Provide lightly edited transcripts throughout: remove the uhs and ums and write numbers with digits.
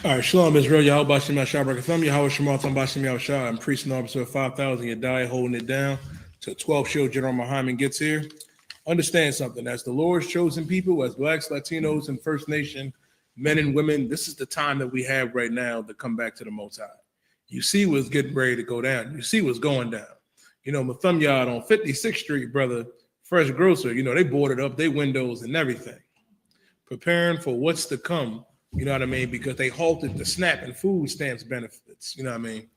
All right, Shalom Israel, Yahweh Bashim Yahshua Barakatham, Yahweh Shemal Tam Bashim Yahshua. I'm priest and officer of 5,000 Yadai, holding it down till 12 show Generalmahayman gets here. Understand something, as the Lord's chosen people, as blacks, Latinos, and First Nation men and women, this is the time that we have right now to come back to the Most High. You see what's getting ready to go down. You see what's going down. You know, my thumb yard on 56th Street, brother, Fresh Grocer, you know, they boarded up their windows and everything, preparing for what's to come. You know what I mean? Because they halted the SNAP and food stamps benefits. You know what I mean?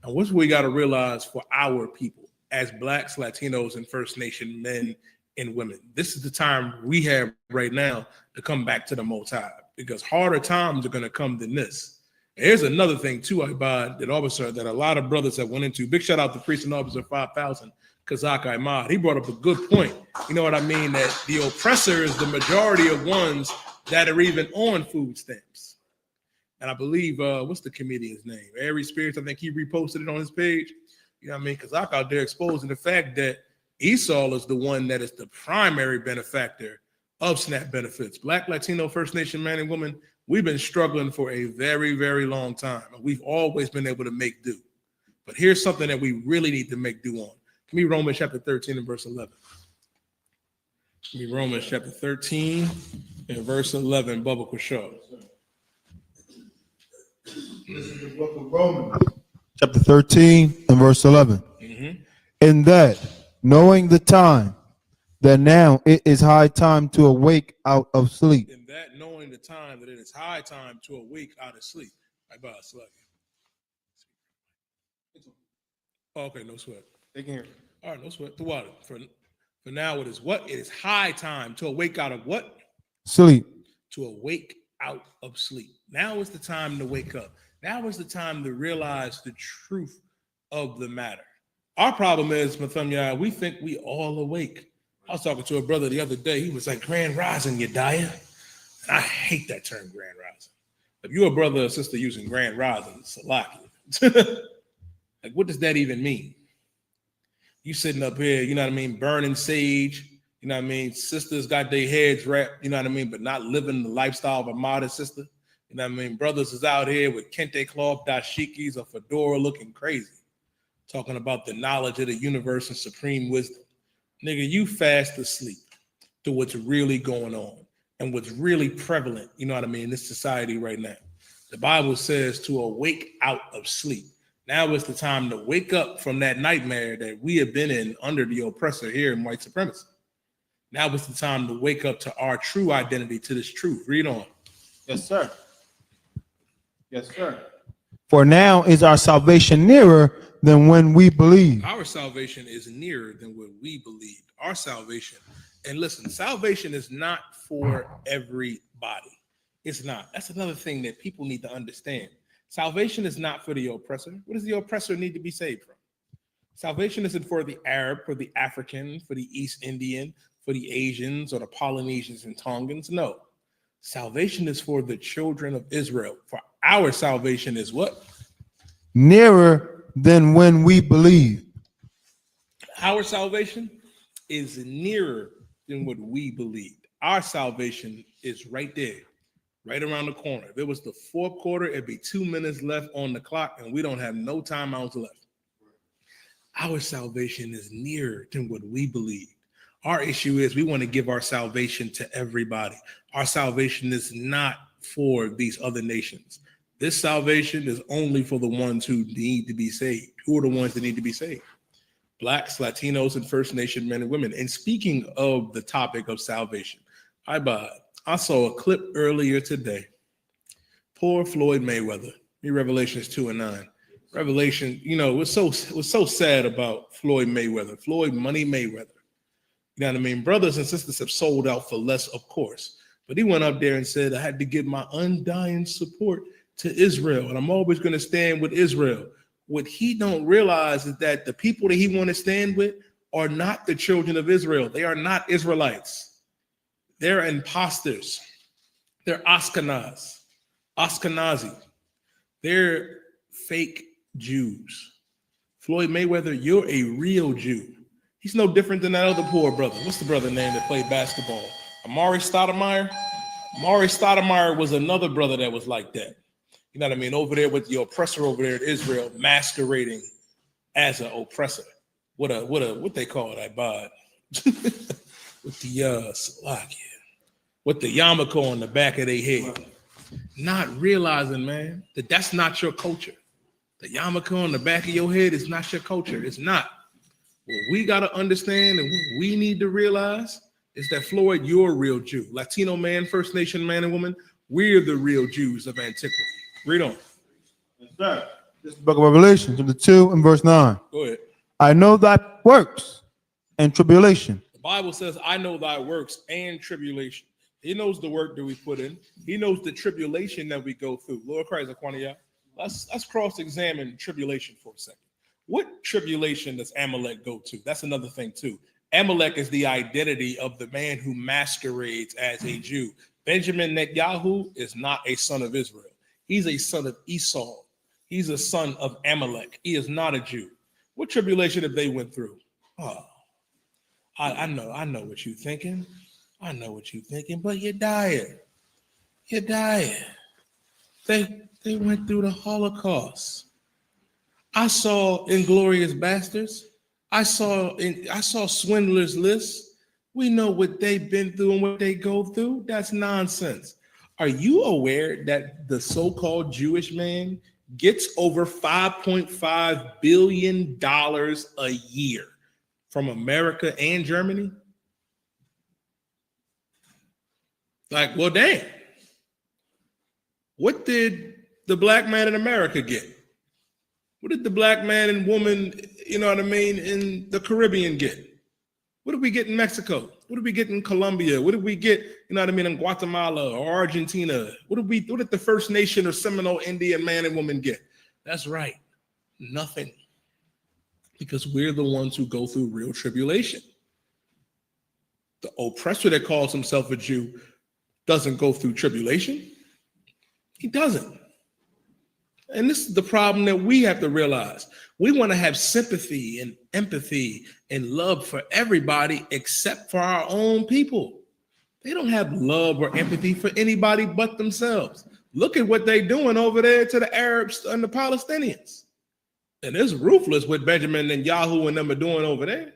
And what's we got to realize for our people as blacks, Latinos, and First Nation men and women? This is the time we have right now to come back to the Most High, because harder times are going to come than this. And here's another thing too, Ibad, that officer that a lot of brothers have went into. Big shout out to Priest and Officer 5,000, Kazak Ahmad. He brought up a good point. You know what I mean? That the oppressor is the majority of ones that are even on food stamps. And I believe, what's the comedian's name? Ari Spears, I think he reposted it on his page. You know what I mean? Because I'm out there exposing the fact that Esau is the one that is the primary benefactor of SNAP benefits. Black, Latino, First Nation man and woman, we've been struggling for a very, very long time. And we've always been able to make do. But here's something that we really need to make do on. Give me Romans chapter 13 and verse 11. Give me Romans chapter 13 and verse 11, Bubba Quashaw. This is the book of Romans, chapter 13 and verse 11. In that, knowing the time, that now it is high time to awake out of sleep. In that, knowing the time, that it is high time to awake out of sleep. Okay, no sweat. They can hear. All right, no sweat. The water. For now, it is what? It is high time to awake out of what? Sleep. To awake out of sleep. Now is the time to wake up. Now is the time to realize the truth of the matter. Our problem is, Mathumya, we think we all awake. I was talking to a brother the other day. He was like, Grand Rising, Yedaya. And I hate that term, Grand Rising. If you're a brother or sister using Grand Rising, Salaki. Like, what does that even mean? You sitting up here, you know what I mean, burning sage, you know what I mean? Sisters got their heads wrapped, you know what I mean, but not living the lifestyle of a modest sister. You know what I mean? Brothers is out here with kente cloth, dashikis, or fedora looking crazy, talking about the knowledge of the universe and supreme wisdom. Nigga, you fast asleep to what's really going on and what's really prevalent, you know what I mean, in this society right now. The Bible says to awake out of sleep. Now is the time to wake up from that nightmare that we have been in under the oppressor here in white supremacy. Now is the time to wake up to our true identity, to this truth. Read on. Yes, sir. Yes, sir. For now is our salvation nearer than when we believe. Our salvation is nearer than what we believed. Our salvation, and listen, salvation is not for everybody. It's not. That's another thing that people need to understand. Salvation is not for the oppressor. What does the oppressor need to be saved from? Salvation isn't for the Arab, for the African, for the East Indian, for the Asians or the Polynesians and Tongans. No. Salvation is for the children of Israel. For our salvation is what? Nearer than when we believe. Our salvation is nearer than what we believed. Our salvation is right there, right around the corner. If it was the fourth quarter, it'd be 2 minutes left on the clock, and we don't have no timeouts left. Our salvation is nearer than what we believe. Our issue is we want to give our salvation to everybody. Our salvation is not for these other nations. This salvation is only for the ones who need to be saved. Who are the ones that need to be saved? Blacks, Latinos, and First Nation men and women. And speaking of the topic of salvation, I saw a clip earlier today. Poor Floyd Mayweather. Read Revelations 2 and 9. Revelation, you know, it was so sad about Floyd Mayweather. Floyd Money Mayweather. You know what I mean? Brothers and sisters have sold out for less, of course. But he went up there and said, I had to give my undying support to Israel, and I'm always going to stand with Israel. What he don't realize is that the people that he want to stand with are not the children of Israel. They are not Israelites. They're imposters. They're Ashkenazi. They're fake Jews. Floyd Mayweather, you're a real Jew. He's no different than that other poor brother. What's the brother name that played basketball? Amari Stoudemire? Amari Stoudemire was another brother that was like that. You know what I mean? Over there with the oppressor over there in Israel masquerading as an oppressor. What they call that, bud? With the Slovakia. With the yarmulke on the back of their head. Not realizing, man, that that's not your culture. The yarmulke on the back of your head is not your culture. It's not. What we got to understand and what we need to realize is that, Floyd, you're a real Jew. Latino man, First Nation man and woman, we're the real Jews of antiquity. Read on. Yes, sir. This is the book of Revelation, chapter 2 and verse 9. Go ahead. I know thy works and tribulation. The Bible says, I know thy works and tribulation. He knows the work that we put in. He knows the tribulation that we go through. Lord Christ, let's cross-examine tribulation for a second. What tribulation does Amalek go to? That's another thing too. Amalek is the identity of the man who masquerades as a Jew. Benjamin Netanyahu is not a son of Israel. He's a son of Esau. He's a son of Amalek. He is not a Jew. What tribulation have they went through? Oh, I know what you're thinking. I know what you're thinking, but you're dying. You're dying. They went through the Holocaust. I saw Inglorious Bastards. I saw Swindler's List. We know what they've been through and what they go through. That's nonsense. Are you aware that the so-called Jewish man gets over $5.5 billion a year from America and Germany? Like, well, damn. What did the black man in America get? What did the black man and woman, you know what I mean, in the Caribbean get? What did we get in Mexico? What did we get in Colombia? What did we get, you know what I mean, in Guatemala or Argentina? What did the First Nation or Seminole Indian man and woman get? That's right, nothing. Because we're the ones who go through real tribulation. The oppressor that calls himself a Jew doesn't go through tribulation. He doesn't. And this is the problem that we have to realize. We want to have sympathy and empathy and love for everybody except for our own people. They don't have love or empathy for anybody but themselves. Look at what they're doing over there to the Arabs and the Palestinians. And it's ruthless what Benjamin and Yahoo and them are doing over there.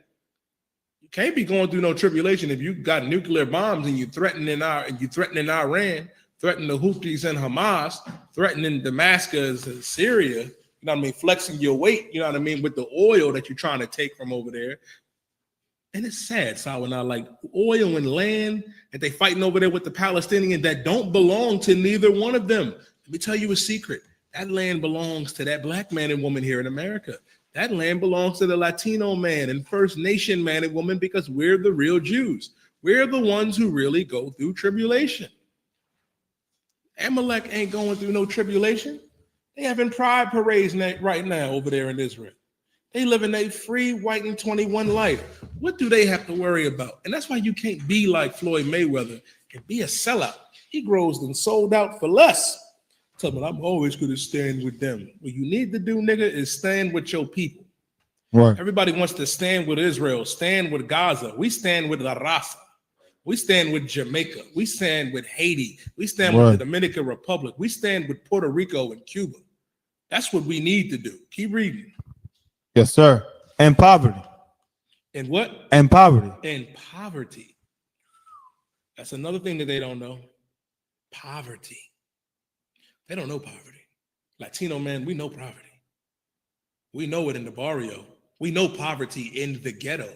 You can't be going through no tribulation if you got nuclear bombs and you're threatening Iran, threatening the Houthis and Hamas, threatening Damascus and Syria, you know what I mean, flexing your weight, you know what I mean, with the oil that you're trying to take from over there. And it's sad, Sawana, like oil and land that they fighting over there with the Palestinians that don't belong to neither one of them. Let me tell you a secret. That land belongs to that black man and woman here in America. That land belongs to the Latino man and First Nation man and woman because we're the real Jews. We're the ones who really go through tribulation. Amalek ain't going through no tribulation. They having pride parades right now over there in Israel. They living a free white and 21 life. What do they have to worry about? And that's why you can't be like Floyd Mayweather and be a sellout. He grows and sold out for less. Tell me, I'm always going to stand with them. What you need to do, nigga, is stand with your people. Right. Everybody wants to stand with Israel, stand with Gaza. We stand with La Raza. We stand with Jamaica. We stand with Haiti. We stand with the Dominican Republic. We stand with Puerto Rico and Cuba. That's what we need to do. Keep reading. Yes, sir. And poverty. And what? And poverty. And poverty. That's another thing that they don't know. Poverty. They don't know poverty. Latino man, we know poverty. We know it in the barrio. We know poverty in the ghetto.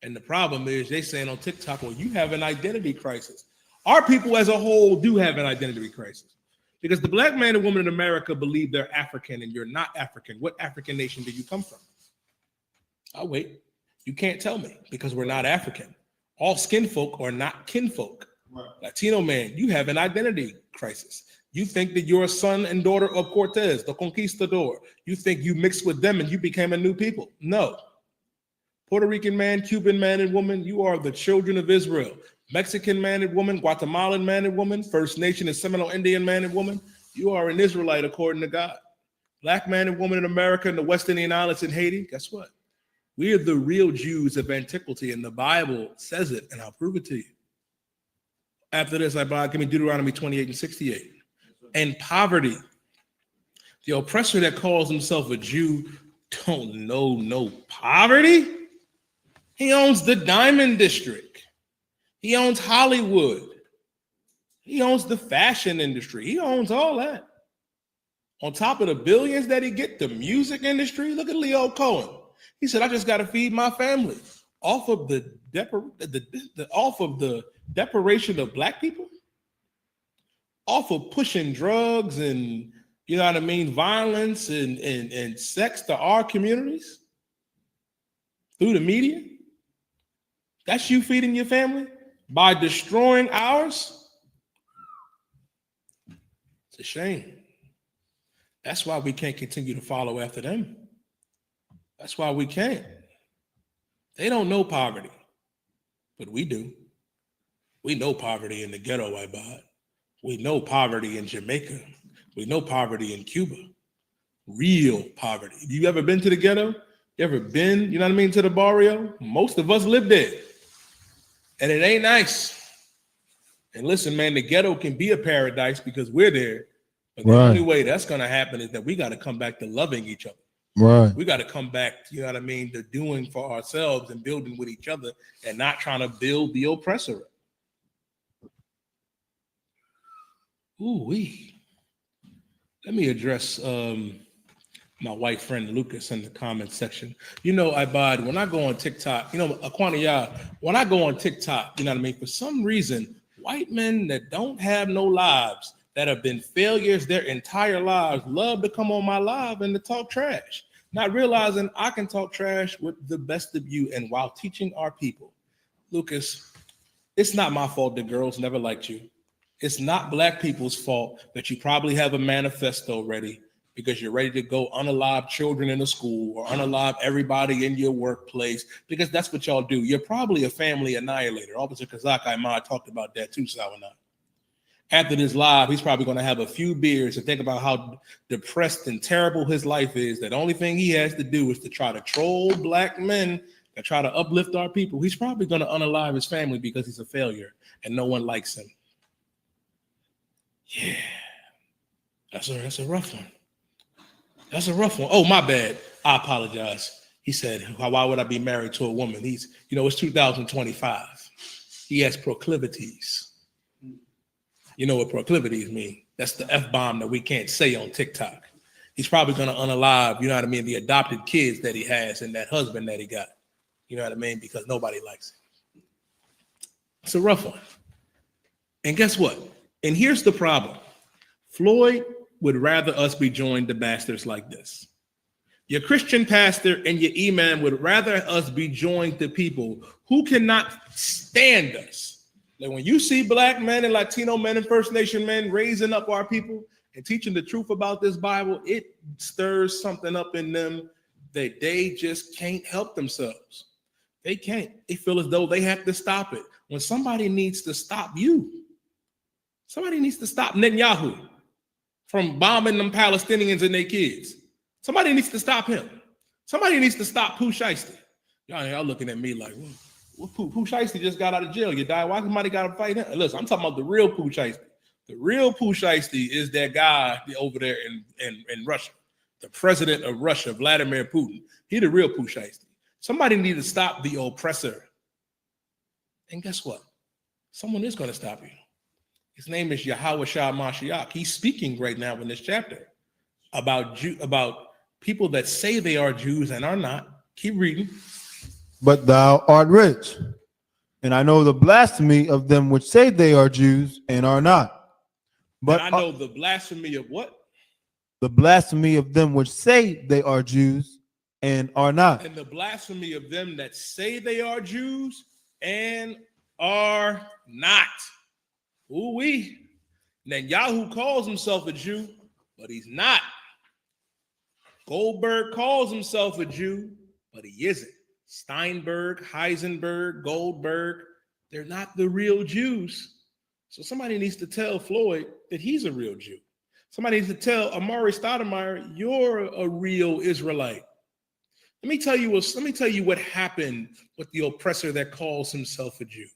And the problem is they saying on TikTok, well, you have an identity crisis. Our people as a whole do have an identity crisis because the black man and woman in America believe they're African and you're not African. What African nation do you come from? I'll wait. You can't tell me because we're not African. All skin folk are not kinfolk. Right. Latino man, you have an identity crisis. You think that you're a son and daughter of Cortez, the conquistador. You think you mixed with them and you became a new people. No. Puerto Rican man, Cuban man and woman, you are the children of Israel. Mexican man and woman, Guatemalan man and woman, First Nation and Seminole Indian man and woman, you are an Israelite according to God. Black man and woman in America and the West Indian Islands and Haiti, guess what? We are the real Jews of antiquity, and the Bible says it, and I'll prove it to you. After this, give me Deuteronomy 28 and 68. And poverty. The oppressor that calls himself a Jew don't know no poverty. He owns the Diamond District. He owns Hollywood. He owns the fashion industry. He owns all that. On top of the billions that he get, the music industry. Look at Leo Cohen. He said, "I just got to feed my family off of the deprivation of black people, off of pushing drugs and you know what I mean, violence and sex to our communities through the media. That's you feeding your family by destroying ours. It's a shame. That's why we can't continue to follow after them. That's why we can't. They don't know poverty, but we do. We know poverty in the ghetto, Ibad. We know poverty in Jamaica. We know poverty in Cuba. Real poverty. You ever been to the ghetto? You ever been, you know what I mean, to the barrio? Most of us live there. And it ain't nice. And listen, man, the ghetto can be a paradise because we're there. But the only way that's going to happen is that we got to come back to loving each other. Right. We got to come back, you know what I mean, to doing for ourselves and building with each other and not trying to build the oppressor. Ooh-wee. Let me address my white friend Lucas in the comment section. You know, Ibad, when I go on TikTok, you know, Aquaniya, when I go on TikTok, you know what I mean, for some reason, white men that don't have no lives, that have been failures their entire lives, love to come on my live and to talk trash, not realizing I can talk trash with the best of you and while teaching our people. Lucas, it's not my fault that girls never liked you. It's not black people's fault that you probably have a manifesto ready because you're ready to go unalive children in a school or unalive everybody in your workplace, because that's what y'all do. You're probably a family annihilator. Officer Kazak Ahmad talked about that too, Sawana. After this live, he's probably going to have a few beers and think about how depressed and terrible his life is. That the only thing he has to do is to try to troll black men and try to uplift our people. He's probably going to unalive his family because he's a failure and no one likes him. Yeah, that's a rough one. That's a rough one. Oh, my bad. I apologize. He said, why would I be married to a woman? It's 2025. He has proclivities. You know what proclivities mean? That's the F-bomb that we can't say on TikTok. He's probably going to unalive, you know what I mean, the adopted kids that he has and that husband that he got. You know what I mean? Because nobody likes him. It's a rough one. And guess what? And here's the problem. Floyd would rather us be joined to bastards like this. Your Christian pastor and your imam would rather us be joined to people who cannot stand us. Like when you see black men and Latino men and First Nation men raising up our people and teaching the truth about this Bible, it stirs something up in them that they just can't help themselves. They can't. They feel as though they have to stop it. When somebody needs to stop you, somebody needs to stop Netanyahu from bombing them Palestinians and their kids. Somebody needs to stop him. Somebody needs to stop Pooh Shiesty. Y'all looking at me like, Pooh Shiesty just got out of jail. You die. Why somebody got to fight him? Listen, I'm talking about the real Pooh Shiesty. The real Pooh Shiesty is that guy over there in Russia, the president of Russia, Vladimir Putin. He the real Pooh Shiesty. Somebody need to stop the oppressor. And guess what? Someone is going to stop you. His name is Yahweh Shah Mashiach. He's speaking right now in this chapter about people that say they are Jews and are not. Keep reading. But thou art rich, and I know the blasphemy of them which say they are Jews and are not. But and I know the blasphemy of what? The blasphemy of them which say they are Jews and are not. And the blasphemy of them that say they are Jews and are not. Ooh-wee. Netanyahu calls himself a Jew, but he's not. Goldberg calls himself a Jew, but he isn't. Steinberg, Heisenberg, Goldberg, they're not the real Jews. So somebody needs to tell Floyd that he's a real Jew. Somebody needs to tell Amari Stoudemire, you're a real Israelite. Let me tell you what happened with the oppressor that calls himself a Jew.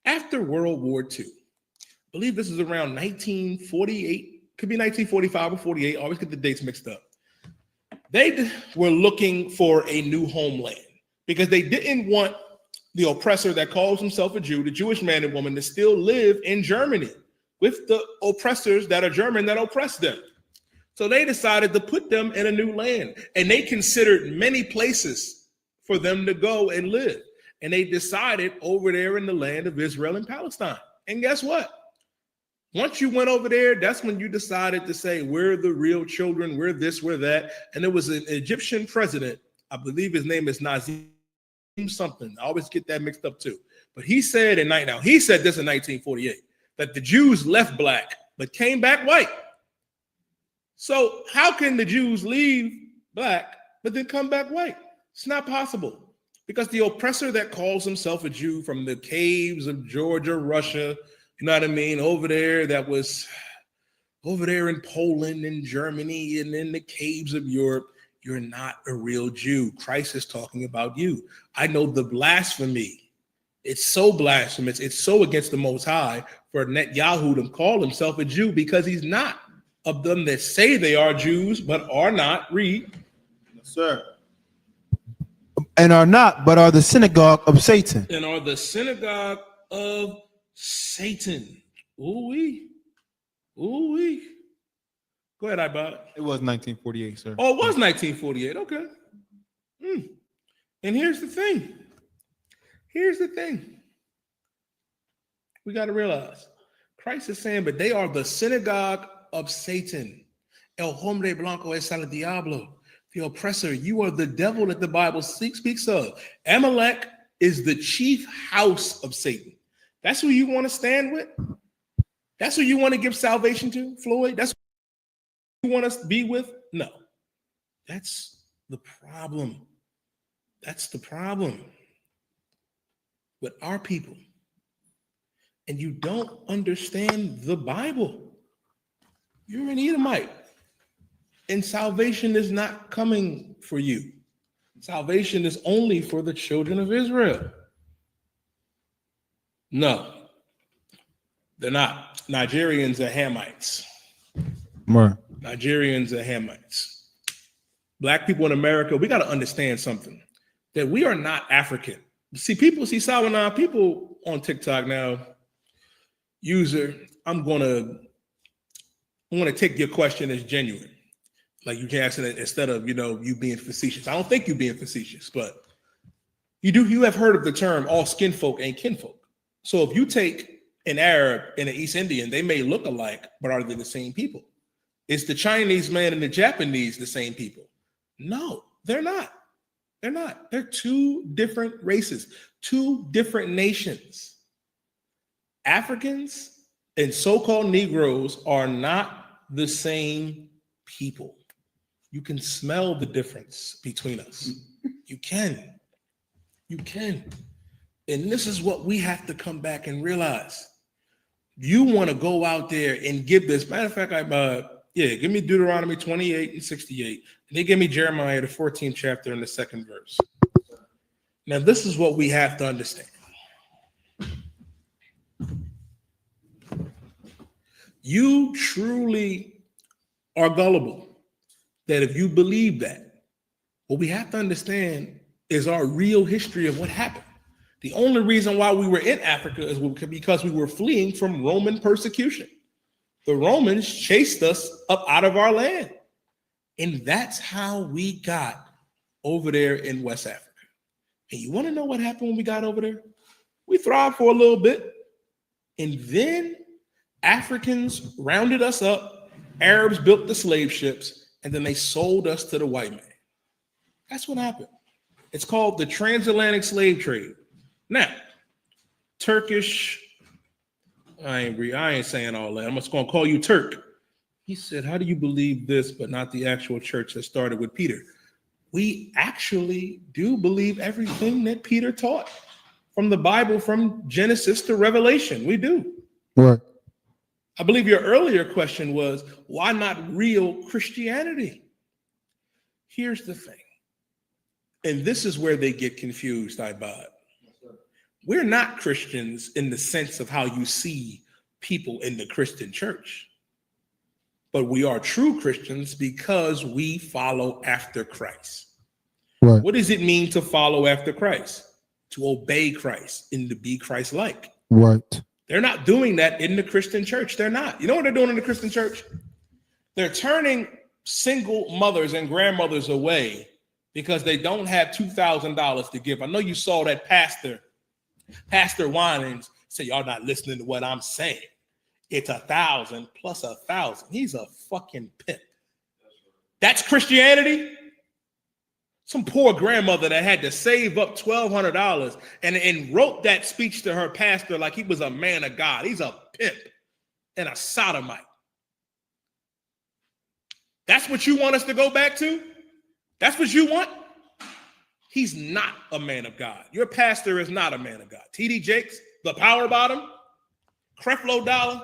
After World War II, I believe this is around 1948, Could be 1945 or 48. Always get the dates mixed up. They were looking for a new homeland because they didn't want the oppressor that calls himself a Jew, the Jewish man and woman, to still live in Germany with the oppressors that are German that oppress them. So they decided to put them in a new land, and they considered many places for them to go and live. And they decided over there in the land of Israel and Palestine. And guess what? Once you went over there, that's when you decided to say, we're the real children, we're this, we're that. And there was an Egyptian president, I believe his name is Nazim something. I always get that mixed up too. But he said he said this in 1948, that the Jews left black, but came back white. So how can the Jews leave black, but then come back white? It's not possible, because the oppressor that calls himself a Jew from the caves of Georgia, Russia, you know what I mean, over there, that was over there in Poland and Germany and in the caves of Europe, you're not a real Jew. Christ is talking about you. I know the blasphemy. It's so blasphemous. It's so against the Most High for Netanyahu to call himself a Jew, because he's not. Of them that say they are Jews but are not, read. Yes, sir. And are not, but are the synagogue of Satan. And are the synagogue of Satan. Ooh-wee. Ooh-wee. Go ahead, Ibad. It was 1948, sir. Oh, it was 1948. Okay. And here's the thing. We got to realize Christ is saying, but they are the synagogue of Satan. El hombre blanco es el diablo. The oppressor. You are the devil that the Bible speaks of. Amalek is the chief house of Satan. That's who you want to stand with? That's who you want to give salvation to, Floyd? That's who you want us to be with? No. That's the problem. That's the problem with our people. And you don't understand the Bible. You're an Edomite. And salvation is not coming for you. Salvation is only for the children of Israel. No, they're not. Nigerians are Hamites. Right. Nigerians are Hamites. Black people in America, we got to understand something, that we are not African. See, Sawana, people on TikTok now, user, I'm going to take your question as genuine. Like you can answer it instead of, you being facetious. I don't think you being facetious, but you have heard of the term all skin folk ain't kinfolk. So if you take an Arab and an East Indian, they may look alike, but are they the same people? Is the Chinese man and the Japanese the same people? No, they're not. They're not. They're two different races, two different nations. Africans and so-called Negroes are not the same people. You can smell the difference between us. You can. And this is what we have to come back and realize. You want to go out there and give this. Matter of fact, give me Deuteronomy 28 and 68. And they give me Jeremiah, the 14th chapter and the 2nd verse. Now, this is what we have to understand. You truly are gullible. That if you believe that, what we have to understand is our real history of what happened. The only reason why we were in Africa is because we were fleeing from Roman persecution. The Romans chased us up out of our land. And that's how we got over there in West Africa. And you want to know what happened when we got over there? We thrived for a little bit. And then Africans rounded us up. Arabs built the slave ships. And then they sold us to the white man. That's what happened. It's called the transatlantic slave trade. Now, Turkish, I ain't saying all that. I'm just going to call you Turk. He said, how do you believe this, but not the actual church that started with Peter? We actually do believe everything that Peter taught from the Bible, from Genesis to Revelation. We do. Right. I believe your earlier question was, why not real Christianity? Here's the thing. And this is where they get confused, Ibad. We're not Christians in the sense of how you see people in the Christian church. But we are true Christians because we follow after Christ. Right. What does it mean to follow after Christ? To obey Christ and to be Christ-like. Right. They're not doing that in the Christian church. They're not. You know what they're doing in the Christian church? They're turning single mothers and grandmothers away because they don't have $2,000 to give. I know you saw that Pastor Winans say, y'all not listening to what I'm saying. It's 1,000 plus 1,000. He's a fucking pimp. That's Christianity? Some poor grandmother that had to save up $1,200 and wrote that speech to her pastor like he was a man of God. He's a pimp and a sodomite. That's what you want us to go back to? That's what you want? He's not a man of God. Your pastor is not a man of God. T.D. Jakes, the power bottom, Creflo Dollar.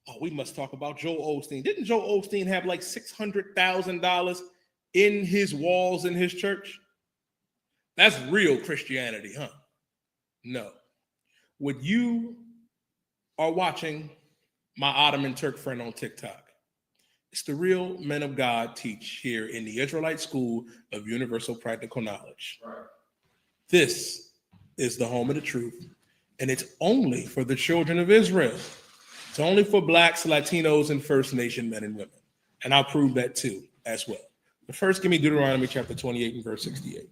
Oh, we must talk about Joel Osteen. Didn't Joel Osteen have like $600,000 in his walls in his church? That's real Christianity, huh? No. What you are watching my Ottoman Turk friend on TikTok, it's the real men of God teach here in the Israelite School of Universal Practical Knowledge. Right. This is the home of the truth, and it's only for the children of Israel. It's only for Blacks, Latinos, and First Nation men and women. And I'll prove that too as well. But first, give me Deuteronomy chapter 28 and verse 68.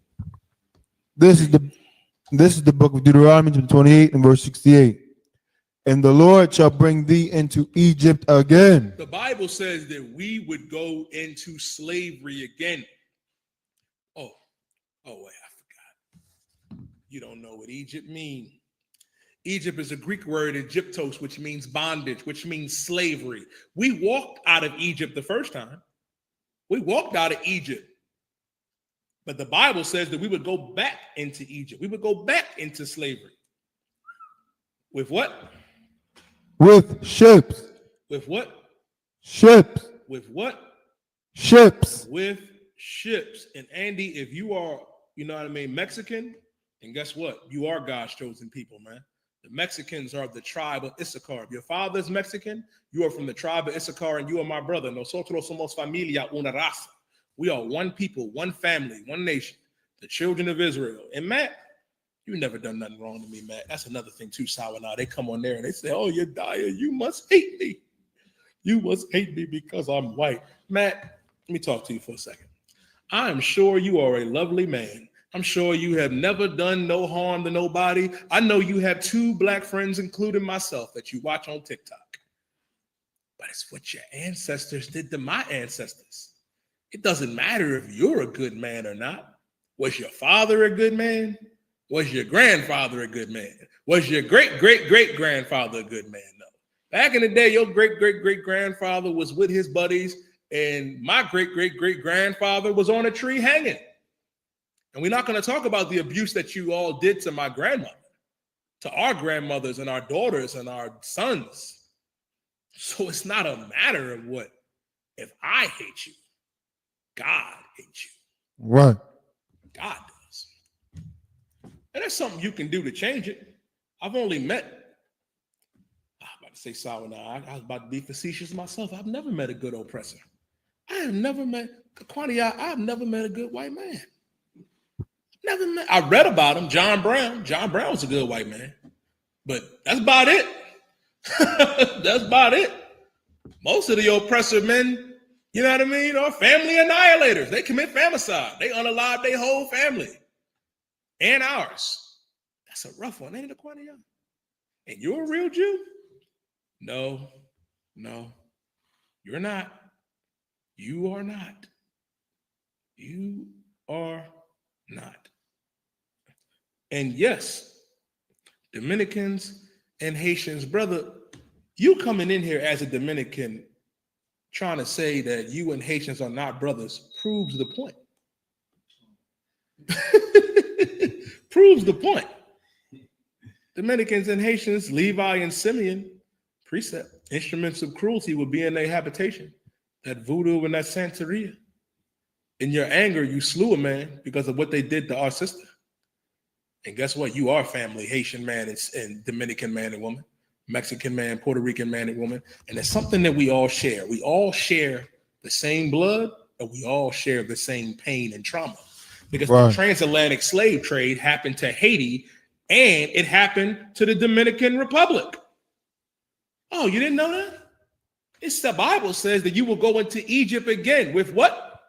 This is the book of Deuteronomy 28 and verse 68. And the Lord shall bring thee into Egypt again. The Bible says that we would go into slavery again. Oh, wait, I forgot. You don't know what Egypt means. Egypt is a Greek word, Egyptos, which means bondage, which means slavery. We walked out of Egypt the first time. We walked out of Egypt. But the Bible says that we would go back into Egypt. We would go back into slavery. With what? With ships. With what? Ships. With what? Ships. With ships. And Andy, if you are, you know what I mean, Mexican, and guess what? You are God's chosen people, man. The Mexicans are the tribe of Issachar. If your father's Mexican, you are from the tribe of Issachar, and you are my brother. Nosotros somos familia, una raza. We are one people, one family, one nation, the children of Israel. And Matt, you never done nothing wrong to me, Matt. That's another thing too, sour now. They come on there and they say, oh, you're Dyer, you must hate me. You must hate me because I'm white. Matt, let me talk to you for a second. I am sure you are a lovely man. I'm sure you have never done no harm to nobody. I know you have 2 black friends, including myself, that you watch on TikTok. But it's what your ancestors did to my ancestors. It doesn't matter if you're a good man or not. Was your father a good man? Was your grandfather a good man? Was your great-great-great-grandfather a good man? No. Back in the day, your great-great-great-grandfather was with his buddies, and my great-great-great-grandfather was on a tree hanging. And we're not going to talk about the abuse that you all did to my grandmother, to our grandmothers and our daughters and our sons. So it's not a matter of what. If I hate you, God hates you. Right. God does. And that's something you can do to change it. I've only met, I was about to say sour now. I was about to be facetious myself. I've never met a good oppressor. I've never met a good white man. Never met. I read about him, John Brown. John Brown was a good white man. But that's about it. That's about it. Most of the oppressor men, you know what I mean, are family annihilators. They commit femicide. They unalive their whole family. And ours. That's a rough one, ain't it, Aquania? And you're a real Jew? No. You're not. You are not. You are not. And yes, Dominicans and Haitians, brother, you coming in here as a Dominican trying to say that you and Haitians are not brothers proves the point. Proves the point. Dominicans and Haitians, Levi and Simeon, precept, instruments of cruelty will be in their habitation. That voodoo and that Santeria. In your anger, you slew a man because of what they did to our sister. And guess what? You are family, Haitian man and Dominican man and woman. Mexican man, Puerto Rican man and woman. And it's something that we all share. We all share the same blood, and we all share the same pain and trauma. Because the transatlantic slave trade happened to Haiti, and it happened to the Dominican Republic. Oh, you didn't know that? It's the Bible says that you will go into Egypt again with what?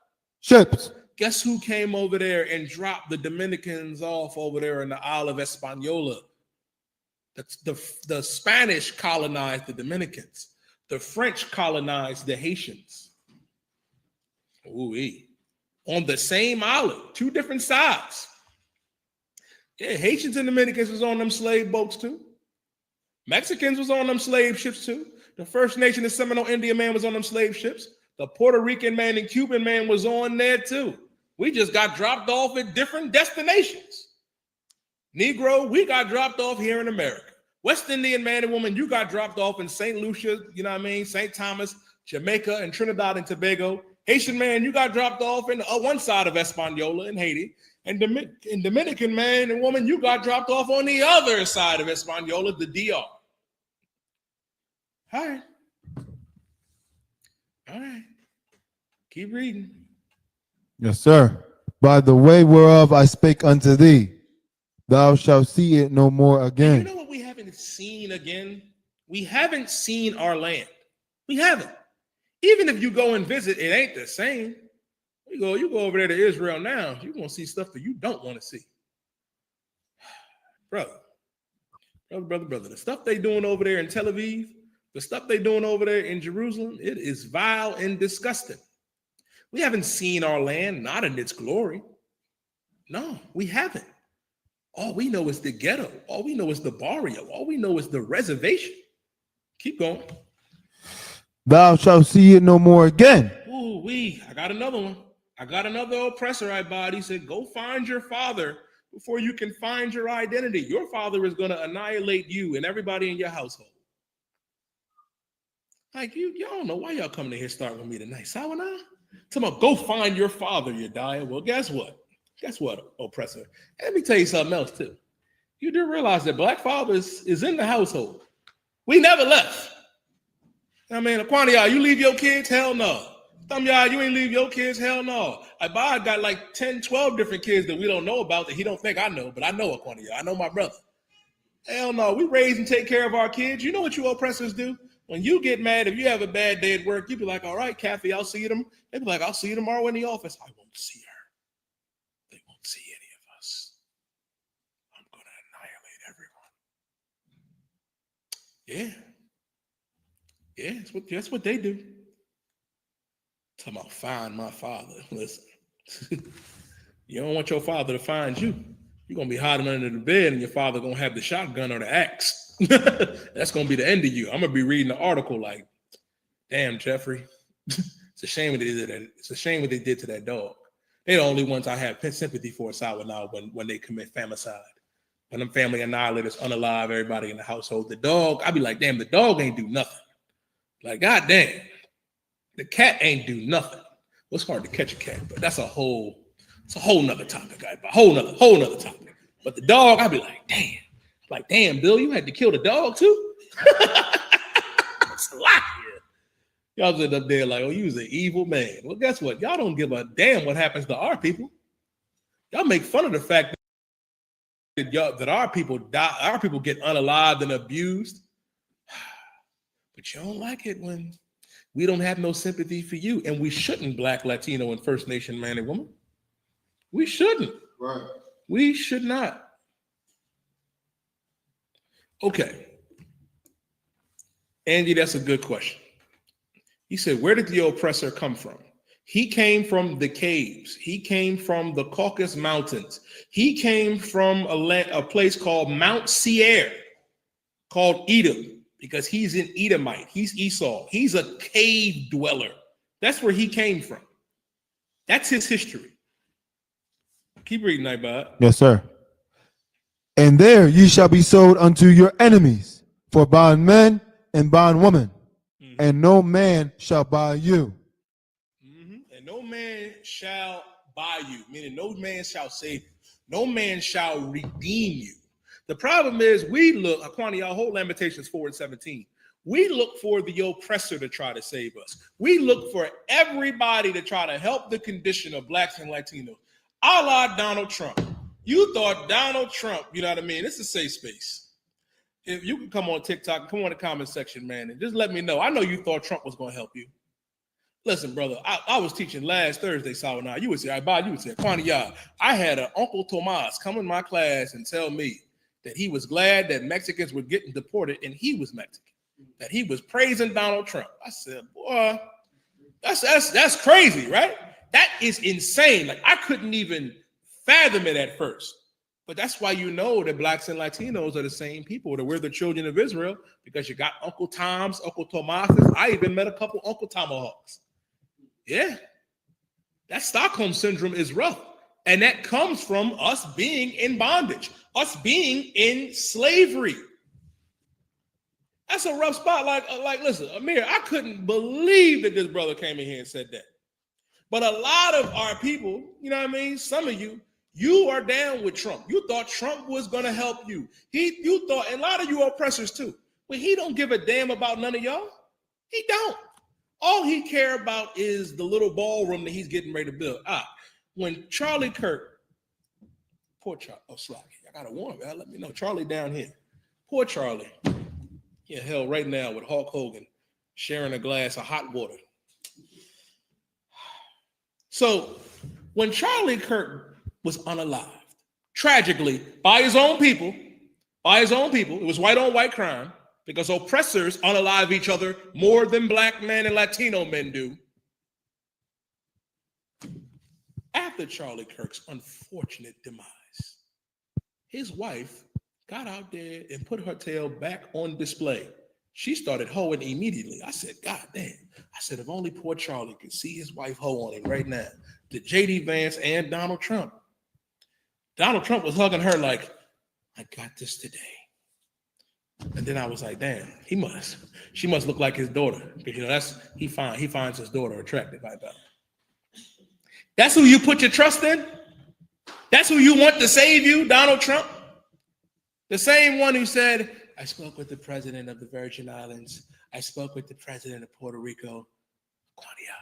Ships. Guess who came over there and dropped the Dominicans off over there in the Isle of Hispaniola? The Spanish colonized the Dominicans. The French colonized the Haitians. Ooh-wee. On the same island, two different sides. Yeah, Haitians and Dominicans was on them slave boats too. Mexicans was on them slave ships too. The First Nation and Seminole Indian man was on them slave ships. The Puerto Rican man and Cuban man was on there too. We just got dropped off at different destinations. Negro, we got dropped off here in America. West Indian man and woman, you got dropped off in St. Lucia, you know what I mean? St. Thomas, Jamaica, and Trinidad and Tobago. Haitian man, you got dropped off in one side of Hispaniola in Haiti. And Dominican man and woman, you got dropped off on the other side of Hispaniola, the DR. All right. All right. Keep reading. Yes, sir. By the way whereof I spake unto thee, thou shalt see it no more again. You know what we haven't seen again? We haven't seen our land. We haven't. Even if you go and visit, it ain't the same. You go over there to Israel now, you're going to see stuff that you don't want to see. Brother. The stuff they doing over there in Tel Aviv, the stuff they doing over there in Jerusalem, it is vile and disgusting. We haven't seen our land, not in its glory. No, we haven't. All we know is the ghetto. All we know is the barrio. All we know is the reservation. Keep going. Thou shalt see it no more again. Ooh, I got another one. I got another oppressor I bought. He said, go find your father before you can find your identity. Your father is going to annihilate you and everybody in your household. Like, y'all don't know why y'all coming in here starting with me tonight. Sawana? Tell me, go find your father, you die. Well, guess what? Guess what, oppressor? Let me tell you something else, too. You do realize that black fathers is in the household. We never left. I mean, Aquana, y'all, you leave your kids? Hell no. Some y'all, you ain't leave your kids? Hell no. Abad got like 10, 12 different kids that we don't know about that he don't think I know, but I know Aquana, y'all. I know my brother. Hell no. We raise and take care of our kids. You know what you oppressors do? When you get mad, if you have a bad day at work, you be like, all right, Kathy, I'll see you tomorrow. They be like, I'll see you tomorrow in the office. I won't see her. They won't see any of us. I'm going to annihilate everyone. Yeah, that's what they do. Talking about find my father. Listen, you don't want your father to find you. You're going to be hiding under the bed and your father going to have the shotgun or the axe. That's going to be the end of you. I'm going to be reading the article like, damn, Jeffrey. It's a shame what they did. It's a shame what they did to that dog. They're the only ones I have sympathy for now when they commit famicide. When them family annihilators unalive everybody in the household. The dog, I be like, damn, the dog ain't do nothing. Like, goddamn, the cat ain't do nothing. Well, it's hard to catch a cat, but that's a whole nother topic. A whole nother topic. But the dog, I be like, damn, Bill, you had to kill the dog too? It's a lot here. Y'all sit up there like, oh, you was an evil man. Well, guess what? Y'all don't give a damn what happens to our people. Y'all make fun of the fact that our people die, our people get unalived and abused. But you don't like it when we don't have no sympathy for you. And we shouldn't, Black, Latino, and First Nation man and woman. We shouldn't. Right. We should not. Okay. Andy, that's a good question. He said, where did the oppressor come from? He came from the caves. He came from the Caucasus Mountains. He came from a place called Mount Seir, called Edom. Because he's an Edomite. He's Esau. He's a cave dweller. That's where he came from. That's his history. Keep reading, Nightbot. Yes, sir. And there ye shall be sold unto your enemies for bondmen and bondwomen, and no man shall buy you. And no man shall buy you, meaning no man shall save you. No man shall redeem you. The problem is we look, Aquani, y'all hold Lamentations 4:17. We look for the oppressor to try to save us. We look for everybody to try to help the condition of blacks and Latinos. A la Donald Trump. You thought Donald Trump, you know what I mean? It's a safe space. If you can come on TikTok, come on the comment section, man, and just let me know. I know you thought Trump was going to help you. Listen, brother, I was teaching last Thursday, Sawanah. You would say, you would say, Kwani, I had an Uncle Tomas come in my class and tell me that he was glad that Mexicans were getting deported and he was Mexican, that he was praising Donald Trump. I said, boy, that's crazy, right? That is insane. Like, I couldn't even fathom it at first. But that's why you know that blacks and Latinos are the same people, that we're the children of Israel, because you got Uncle Toms, Uncle Tomases. I even met a couple Uncle Tomahawks. Yeah, that Stockholm syndrome is rough. And that comes from us being in bondage, us being in slavery. That's a rough spot. Like, listen, Amir, I couldn't believe that this brother came in here and said that. But a lot of our people, you know what I mean? Some of you are down with Trump. You thought Trump was going to help you. You thought, and a lot of you are oppressors too. But he don't give a damn about none of y'all. He don't. All he care about is the little ballroom that he's getting ready to build. When Charlie Kirk, poor Charlie, Slacky, I got to warn you, let me know. Charlie down here. Poor Charlie. In hell right now with Hulk Hogan sharing a glass of hot water. So when Charlie Kirk was unalived, tragically, by his own people, it was white on white crime, because oppressors unalive each other more than black men and Latino men do. After Charlie Kirk's unfortunate demise, his wife got out there and put her tail back on display. She started hoeing immediately. I said, God damn. I said, if only poor Charlie could see his wife hoe on him right now. To J.D. Vance and Donald Trump. Donald Trump was hugging her like, I got this today. And then I was like, damn, she must look like his daughter. Because he finds his daughter attractive, I bet. That's who you put your trust in? That's who you want to save you, Donald Trump? The same one who said, I spoke with the president of the Virgin Islands. I spoke with the president of Puerto Rico. Claudia,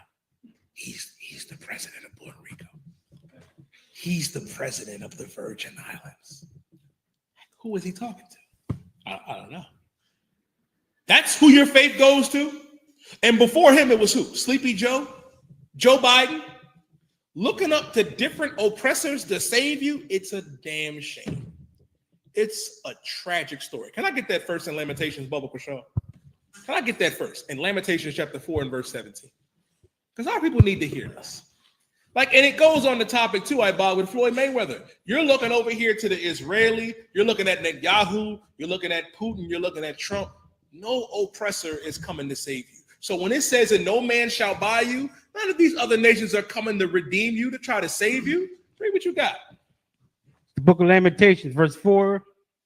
he's the president of Puerto Rico. He's the president of the Virgin Islands. Who was he talking to? I don't know. That's who your faith goes to. And before him, it was who? Sleepy Joe? Joe Biden? Looking up to different oppressors to save you? It's a damn shame. It's a tragic story. Can I get that first in Lamentations, Bubba Kashaw? Can I get that first in Lamentations chapter 4 and verse 17? Because our people need to hear this. And it goes on the topic too, with Floyd Mayweather. You're looking over here to the Israeli, you're looking at Netanyahu, you're looking at Putin, you're looking at Trump. No oppressor is coming to save you. So when it says that no man shall buy you, none of these other nations are coming to redeem you, to try to save you. Read what you got. The book of Lamentations,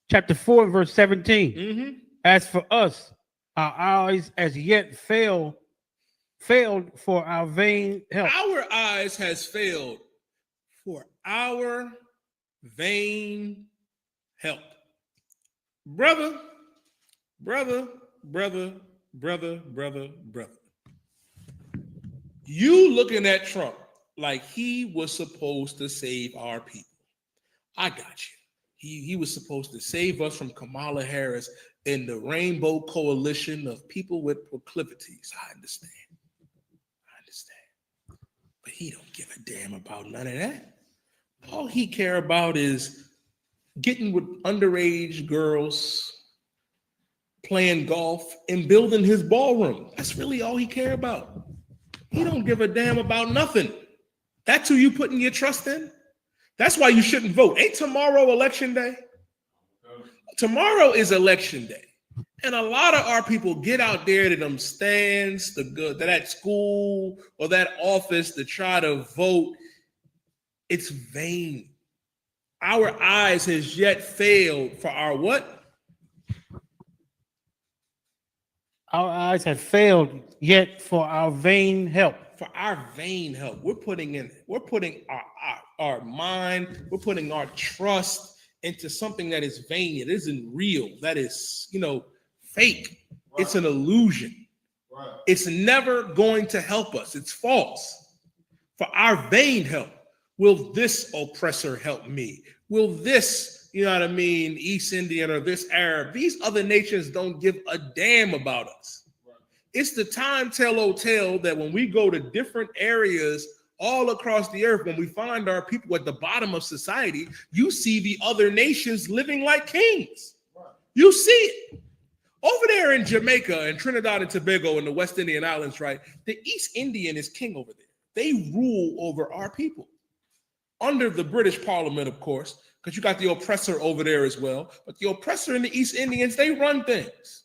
chapter 4, verse 17. Mm-hmm. As for us, our eyes as yet failed for our vain help. Our eyes has failed for our vain help. Brother. You looking at Trump like he was supposed to save our people. I got you. He was supposed to save us from Kamala Harris and the Rainbow Coalition of people with proclivities. I understand. But he don't give a damn about none of that. All he care about is getting with underage girls, playing golf, and building his ballroom. That's really all he care about. He don't give a damn about nothing. That's who you putting your trust in? That's why you shouldn't vote. Ain't tomorrow election day? Tomorrow is election day. And a lot of our people get out there to them stands, to that school or that office to try to vote. It's vain. Our eyes has yet failed for our what? Our eyes have failed yet for our vain help. For our vain help. We're putting our mind, we're putting our trust into something that is vain. It isn't real. That is, fake. Right. It's an illusion. Right. It's never going to help us. It's false. For our vain help, will this oppressor help me? Will this, East Indian or this Arab, these other nations don't give a damn about us. Right. It's the tell that when we go to different areas all across the earth, when we find our people at the bottom of society, you see the other nations living like kings. Right. You see it. Over there in Jamaica and Trinidad and Tobago and the West Indian Islands, right? The East Indian is king over there. They rule over our people. Under the British Parliament, of course, because you got the oppressor over there as well. But the oppressor and the East Indians, they run things.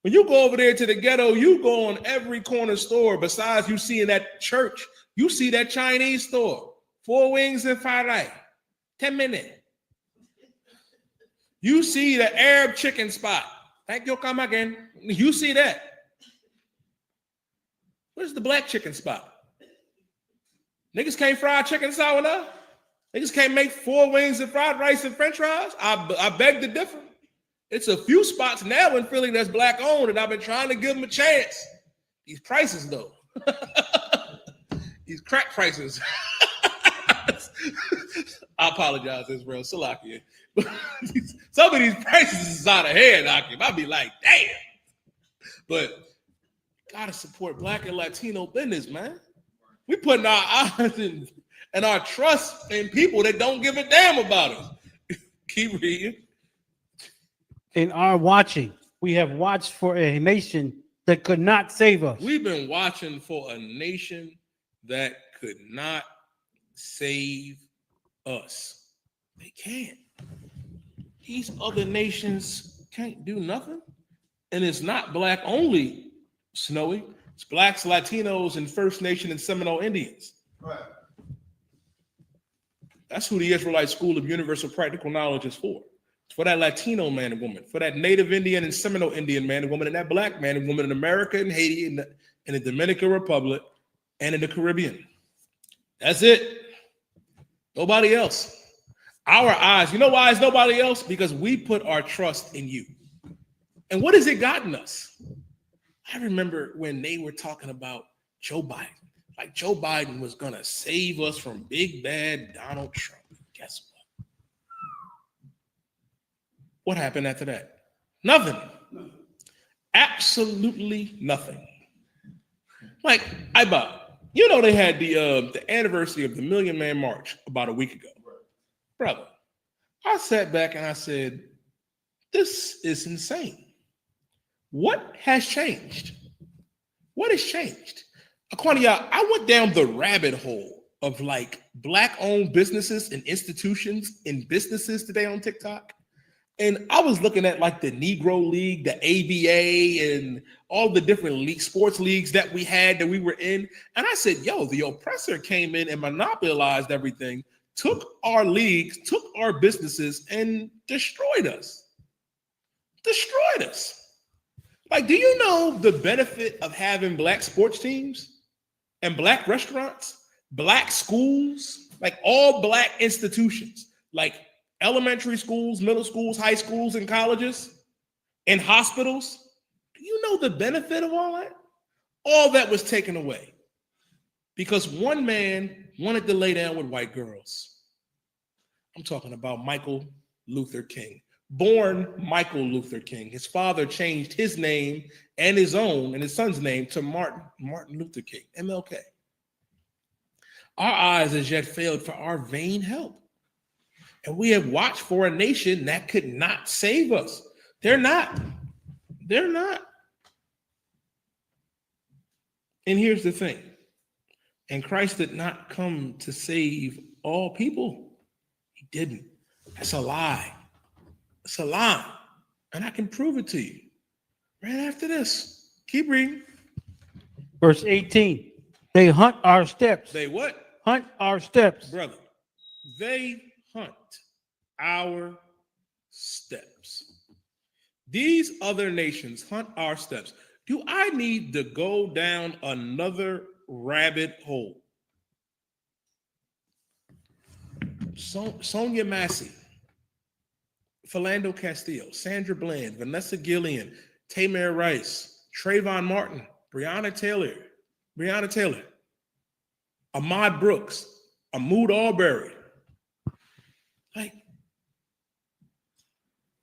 When you go over there to the ghetto, you go on every corner store. Besides you seeing that church, you see that Chinese store. 4 wings and 5 rice. 10 minutes. You see the Arab chicken spot. Thank you, come again. You see that. Where's the black chicken spot? Niggas can't fry chicken sour enough. Niggas can't make 4 wings and fried rice and french fries. I beg to differ. It's a few spots now in Philly that's black owned, and I've been trying to give them a chance. These prices, though. These crack prices. I apologize, Israel. Salakia. Some of these prices is out of hand, Akim. I'd be like, damn. But gotta support Black and Latino business, man. We putting our eyes and our trust in people that don't give a damn about us. Keep reading. In our watching, we have watched for a nation that could not save us. We've been watching for a nation that could not save us. They can't. These other nations can't do nothing. And it's not black only, Snowy. It's blacks, Latinos, and First Nation and Seminole Indians. Right. That's who the Israelite School of Universal Practical Knowledge is for. It's for that Latino man and woman, for that Native Indian and Seminole Indian man and woman, and that black man and woman in America and Haiti and the Dominican Republic and in the Caribbean. That's it. Nobody else. Our eyes. You know why it's nobody else? Because we put our trust in you. And what has it gotten us? I remember when they were talking about Joe Biden. Like Joe Biden was going to save us from big bad Donald Trump. Guess what? What happened after that? Nothing. Absolutely nothing. Like, they had the anniversary of the Million Man March about a week ago. Brother, I sat back and I said, this is insane. What has changed? What has changed? Aquania, I went down the rabbit hole of like black-owned businesses and institutions and businesses today on TikTok. And I was looking at like the Negro League, the ABA, and all the different sports leagues that we had that we were in. And I said, yo, the oppressor came in and monopolized everything, took our leagues, took our businesses, and destroyed us. Destroyed us. Like, do you know the benefit of having black sports teams and black restaurants, black schools, like all black institutions, like elementary schools, middle schools, high schools, and colleges, and hospitals? Do you know the benefit of all that? All that was taken away because one man wanted to lay down with white girls. I'm talking about Michael Luther King. Born Michael Luther King. His father changed his name and his own and his son's name to Martin Luther King, MLK. Our eyes as yet failed for our vain help. And we have watched for a nation that could not save us. They're not. They're not. And here's the thing. And Christ did not come to save all people. He didn't. That's a lie. It's a lie. And I can prove it to you right after this. Keep reading. Verse 18. They hunt our steps. They what? Hunt our steps. Brother, they hunt our steps. These other nations hunt our steps. Do I need to go down another rabbit hole? Sonia Massey, Philando Castillo, Sandra Bland, Vanessa Gillian, Tamir Rice, Trayvon Martin, Breonna Taylor, Ahmad Brooks, Ahmaud Arbery. Like,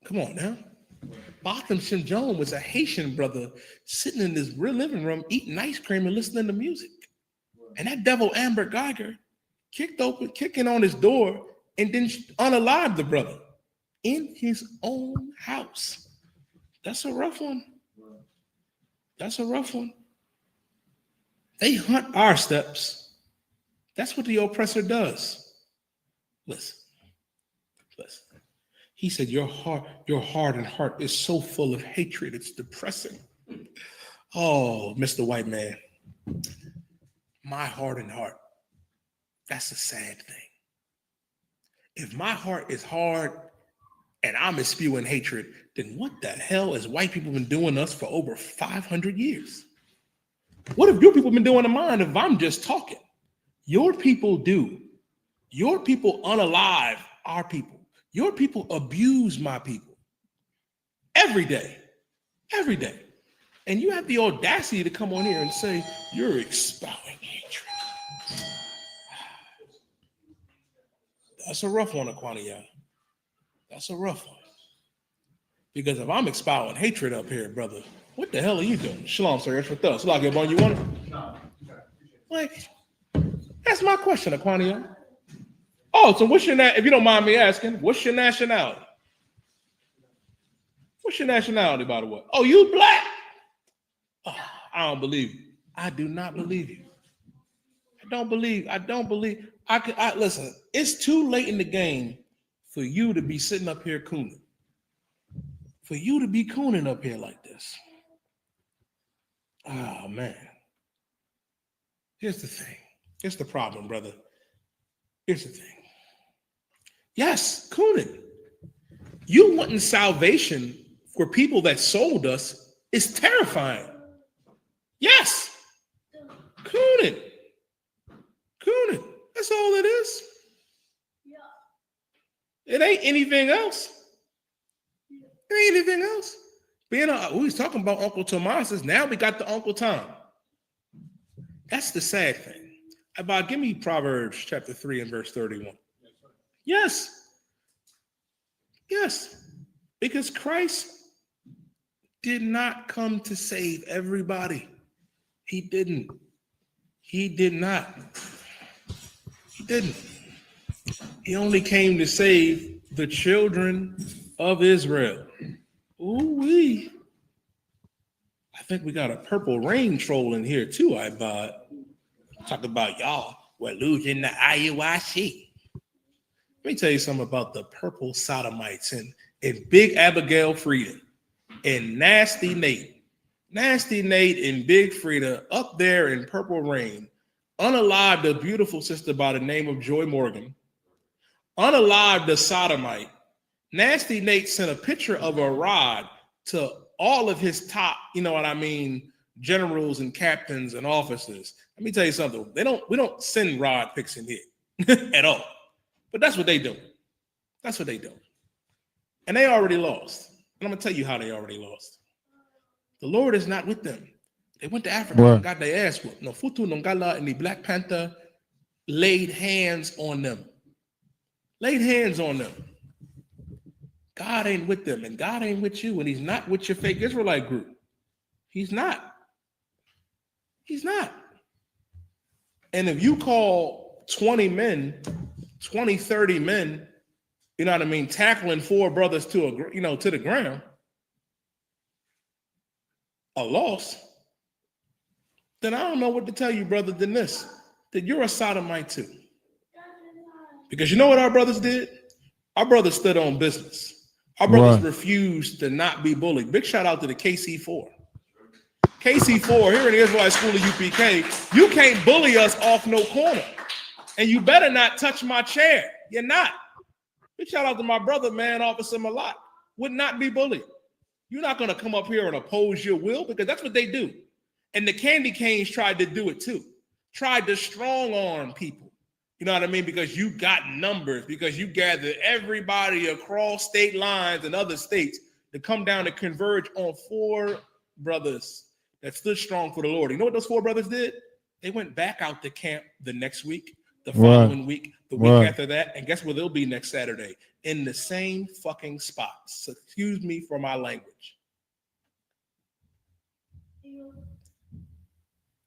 come on now. Botham Shinjon was a Haitian brother sitting in his real living room eating ice cream and listening to music. And that devil Amber Geiger kicking on his door and then unalived the brother in his own house. That's a rough one. That's a rough one. They hunt our steps. That's what the oppressor does. Listen. He said, your hardened heart is so full of hatred, it's depressing. Oh, Mr. White Man, my hardened heart, that's a sad thing. If my heart is hard and I'm spewing hatred, then what the hell has white people been doing to us for over 500 years? What have your people been doing to mine if I'm just talking? Your people do. Your people unalive our people. Your people abuse my people every day. And you have the audacity to come on here and say, you're expelling hatred. That's a rough one, Aquania. That's a rough one. Because if I'm expelling hatred up here, brother, what the hell are you doing? Shalom, sir. It's with us. Like, you want it? No. Like, that's my question, Aquania. Oh, so what's your if you don't mind me asking, what's your nationality? What's your nationality, by the way? Oh, you black? Oh, I don't believe you. I do not believe you. I don't believe. Listen, it's too late in the game for you to be sitting up here cooning. For you to be cooning up here like this. Oh, man. Here's the thing. Here's the problem, brother. Here's the thing. Yes, cooning. You wanting salvation for people that sold us is terrifying. Yes. Cooning. That's all it is. It ain't anything else. We was talking about Uncle Tomas. Now we got the Uncle Tom. That's the sad thing. About give me Proverbs chapter 3 and verse 31. Yes. Because Christ did not come to save everybody. He didn't. He didn't. He only came to save the children of Israel. Ooh-wee. I think we got a purple rain troll in here too, I bought. Talk about y'all. We're losing the IUIC. Let me tell you something about the purple sodomites and Big Abigail Frida and Nasty Nate. Nasty Nate and Big Frida up there in Purple Rain, unalived a beautiful sister by the name of Joy Morgan, unalived a sodomite. Nasty Nate sent a picture of a rod to all of his top, generals and captains and officers. Let me tell you something. We don't send rod pics in here at all. But that's what they do. And they already lost. And I'm going to tell you how they already lost. The Lord is not with them. They went to Africa and got their ass whooped. No, Futu Nongala and the Black Panther laid hands on them. God ain't with them, and God ain't with you, and he's not with your fake Israelite group. He's not. And if you call 20 men, 20, 30 men, tackling four brothers to the ground, a loss, then I don't know what to tell you, brother, than this, that you're a sodomite too. Because you know what our brothers did? Our brothers stood on business. Our brothers refused to not be bullied. Big shout out to the KC4. KC4, here in the Israelite School of UPK, you can't bully us off no corner. And you better not touch my chair. You're not. Big shout out to my brother, man, Officer Malak. Would not be bullied. You're not going to come up here and oppose your will, because that's what they do. And the candy canes tried to do it too. Tried to strong arm people. You know what I mean? Because you got numbers, because you gathered everybody across state lines and other states to come down and converge on 4 brothers that stood strong for the Lord. You know what those 4 brothers did? They went back out to camp the next week, the following week, the week after that, and guess where they'll be next Saturday? In the same fucking spot. So excuse me for my language.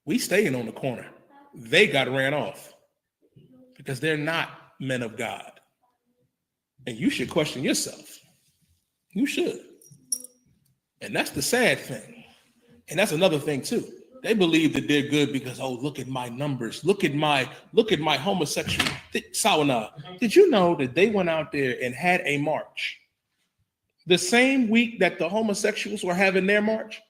We staying on the corner. They got ran off because they're not men of God. And you should question yourself. You should. And that's the sad thing. And that's another thing too. They believe that they're good because, oh, look at my numbers. Look at my homosexual. Sawana, did you know that they went out there and had a march the same week that the homosexuals were having their march?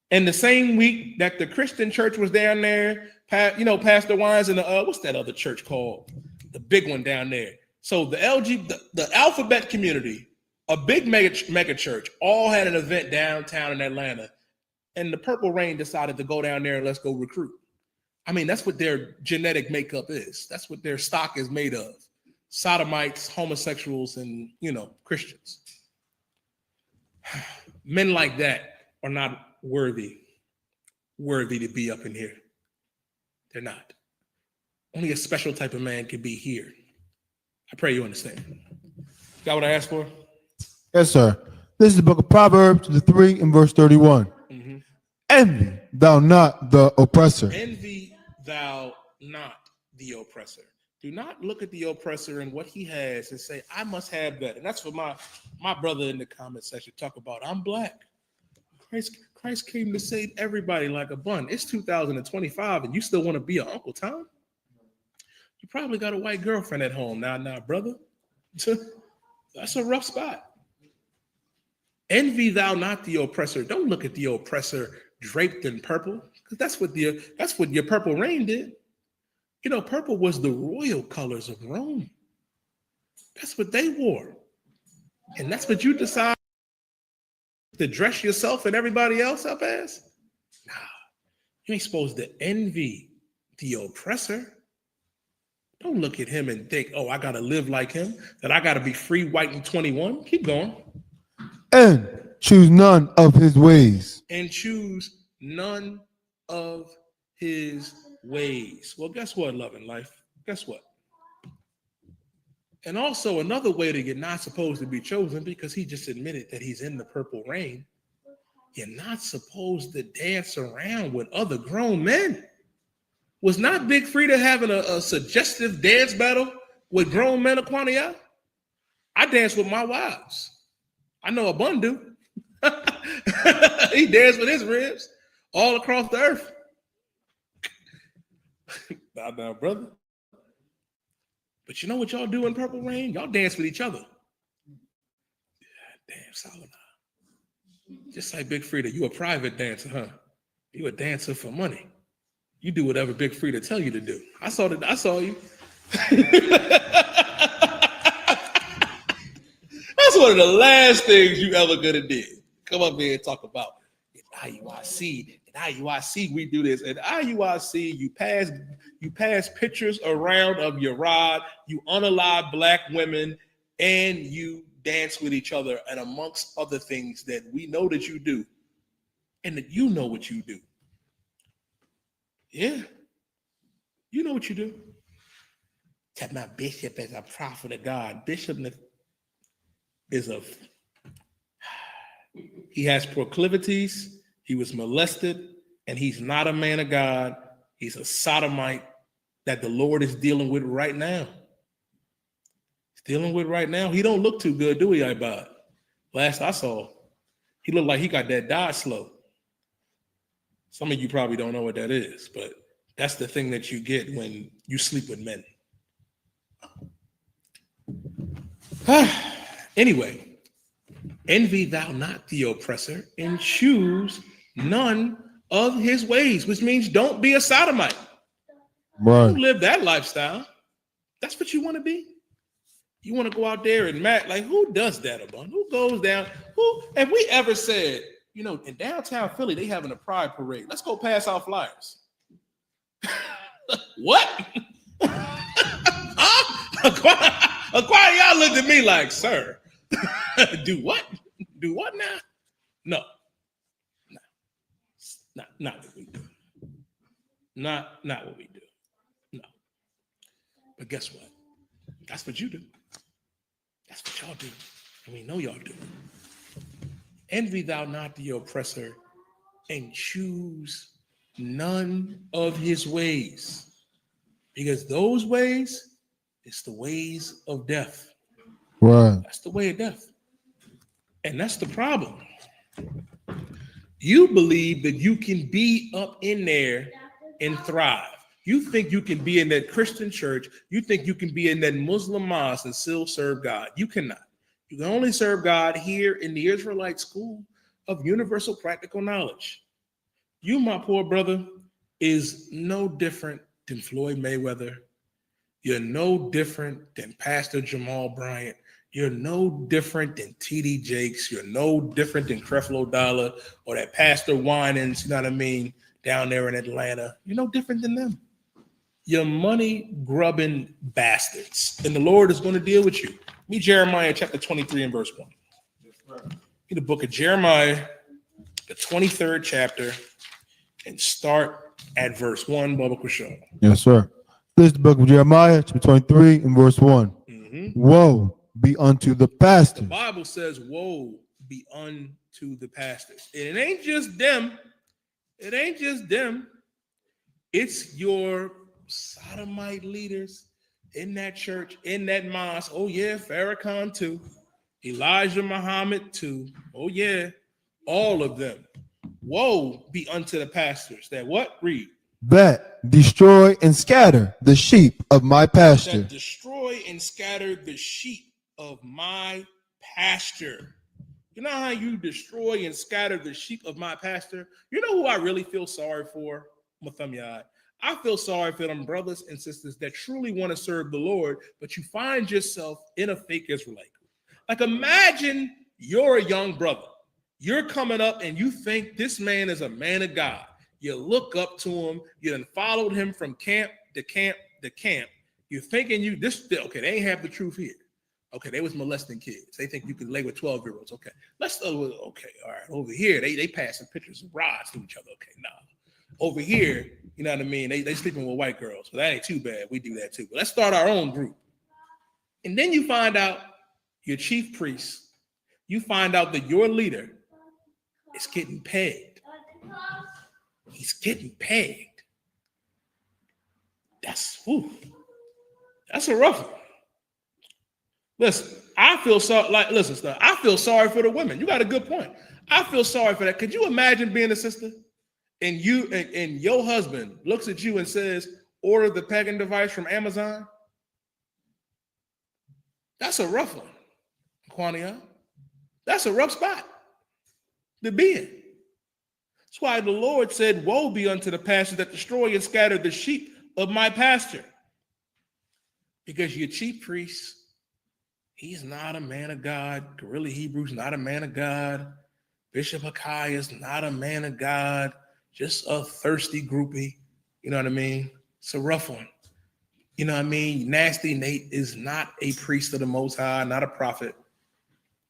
And the same week that the Christian church was down there, Pastor Wines and what's that other church called? The big one down there. So the the alphabet community, a big mega church, all had an event downtown in Atlanta. And the Purple Rain decided to go down there and let's go recruit. I mean, that's what their genetic makeup is. That's what their stock is made of. Sodomites, homosexuals, and, Christians. Men like that are not worthy to be up in here. They're not. Only a special type of man can be here. I pray you understand. Got what I asked for? Yes, sir. This is the book of Proverbs, the 3 and verse 31. Mm-hmm. Envy thou not the oppressor. Envy thou not the oppressor. Do not look at the oppressor and what he has and say, I must have that. And that's what my brother in the comment section talk about. I'm black. Christ came to save everybody like a bun. It's 2025 and you still want to be an Uncle Tom? You probably got a white girlfriend at home. Now, brother. That's a rough spot. Envy thou not the oppressor. Don't look at the oppressor draped in purple, because that's what your Purple Rain did. Purple was the royal colors of Rome. That's what they wore. And that's what you decide to dress yourself and everybody else up as? Nah, you ain't supposed to envy the oppressor. Don't look at him and think, oh, I got to live like him, that I got to be free, white, and 21. Keep going. And choose none of his ways. And choose none of his ways. Well, guess what, love and life? Guess what? And also another way that you're not supposed to be chosen, because he just admitted that he's in the Purple Rain, you're not supposed to dance around with other grown men. Was not Big Frida having a suggestive dance battle with grown men of Quania? I dance with my wives. I know a bun do. He danced with his ribs all across the earth. Now, brother. But you know what y'all do in Purple Rain? Y'all dance with each other. Damn, Solomon. Just like Big Frida, you a private dancer, huh? You a dancer for money. You do whatever Big Frida tell you to do. I saw you. That's one of the last things you ever could have did. Come up here and talk about IUIC. And IUIC, we do this. And IUIC, you pass pictures around of your rod, you unalive black women, and you dance with each other, and amongst other things that we know that you do, and that you know what you do. Yeah, you know what you do. Tell my bishop as a prophet of God. Bishop is he has proclivities, he was molested, and he's not a man of God. He's a sodomite that the Lord is dealing with right now. He's dealing with right now. He don't look too good, do he, Ibad? Last I saw, he looked like he got that die slow. Some of you probably don't know what that is, but that's the thing that you get when you sleep with men. Anyway, envy thou not the oppressor, and choose none of his ways, which means don't be a sodomite. Right. Don't live that lifestyle. That's what you want to be. You want to go out there and like, who does that, Abun? Who goes down? Who have we ever said, in downtown Philly, they having a pride parade. Let's go pass out flyers. What? Y'all looked at me like, sir, do what? Do what now? No. Not what we do. Not what we do. No. But guess what? That's what you do. That's what y'all do. And we know y'all do. Envy thou not the oppressor, and choose none of his ways. Because those ways, it's the ways of death. Right. That's the way of death. And that's the problem. You believe that you can be up in there and thrive. You think you can be in that Christian church. You think you can be in that Muslim mosque and still serve God. You cannot. You can only serve God here in the Israelite school of universal practical knowledge. You, my poor brother, is no different than Floyd Mayweather. You're no different than Pastor Jamal Bryant. You're no different than T.D. Jakes. You're no different than Creflo Dollar or that Pastor Winans, you know what I mean, down there in Atlanta. You're no different than them. You're money-grubbing bastards. And the Lord is going to deal with you. Read Jeremiah chapter 23 and verse 1. Read the book of Jeremiah, the 23rd chapter, and start at verse 1, Baba Kushon. Yes, sir. This is the book of Jeremiah, chapter 23 and verse 1. Woe be unto the pastors. The Bible says, woe be unto the pastors. And it ain't just them. It ain't just them. It's your sodomite leaders in that church, in that mosque. Oh, yeah, Farrakhan too. Elijah Muhammad too. Oh, yeah, all of them. Woe be unto the pastors that what? Read. That destroy and scatter the sheep of my pasture. That destroy and scatter the sheep of my pasture. You know how you destroy and scatter the sheep of my pasture? You know who I really feel sorry for? Mutham. I feel sorry for them brothers and sisters that truly want to serve the Lord, but you find yourself in a fake Israelite group. Like imagine you're a young brother. You're coming up and you think this man is a man of God. You look up to him. You done followed him from camp to camp to camp. You're thinking okay, they ain't have the truth here. Okay, they was molesting kids. They think you can lay with 12-year-olds. Okay, okay, all right. Over here, they passing pictures of rods to each other. Okay, nah. Over here, you know what I mean? They sleeping with white girls. So that ain't too bad. We do that too. But let's start our own group. And then you find out your chief priest, you find out that your leader is getting paid. He's getting paid. That's a rough one. Listen, I feel sorry. I feel sorry for the women. You got a good point. I feel sorry for that. Could you imagine being a sister and you and your husband looks at you and says, "Order the pegging device from Amazon"? That's a rough one, Quania. That's a rough spot to be in. That's why the Lord said, woe be unto the pastors that destroy and scatter the sheep of my pasture. Because your chief priest, he's not a man of God. Guerrilla Hebrew's not a man of God. Bishop Hakai is not a man of God. Just a thirsty groupie. You know what I mean? It's a rough one. You know what I mean? Nasty Nate is not a priest of the Most High, not a prophet.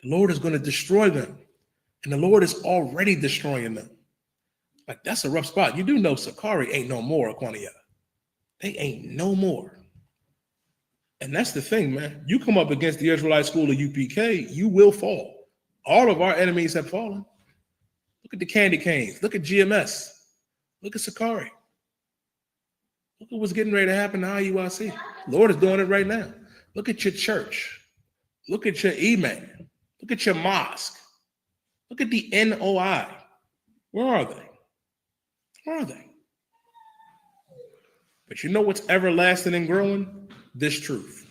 The Lord is going to destroy them. And the Lord is already destroying them. Like, that's a rough spot. You do know Sakari ain't no more, Aquania. They ain't no more. And that's the thing, man. You come up against the Israelite school of UPK, you will fall. All of our enemies have fallen. Look at the Candy Canes. Look at GMS. Look at Sakari. Look at what's getting ready to happen to IUIC. Lord is doing it right now. Look at your church. Look at your imam. Look at your mosque. Look at the NOI. Where are they? Where are they? But you know what's everlasting and growing? This truth.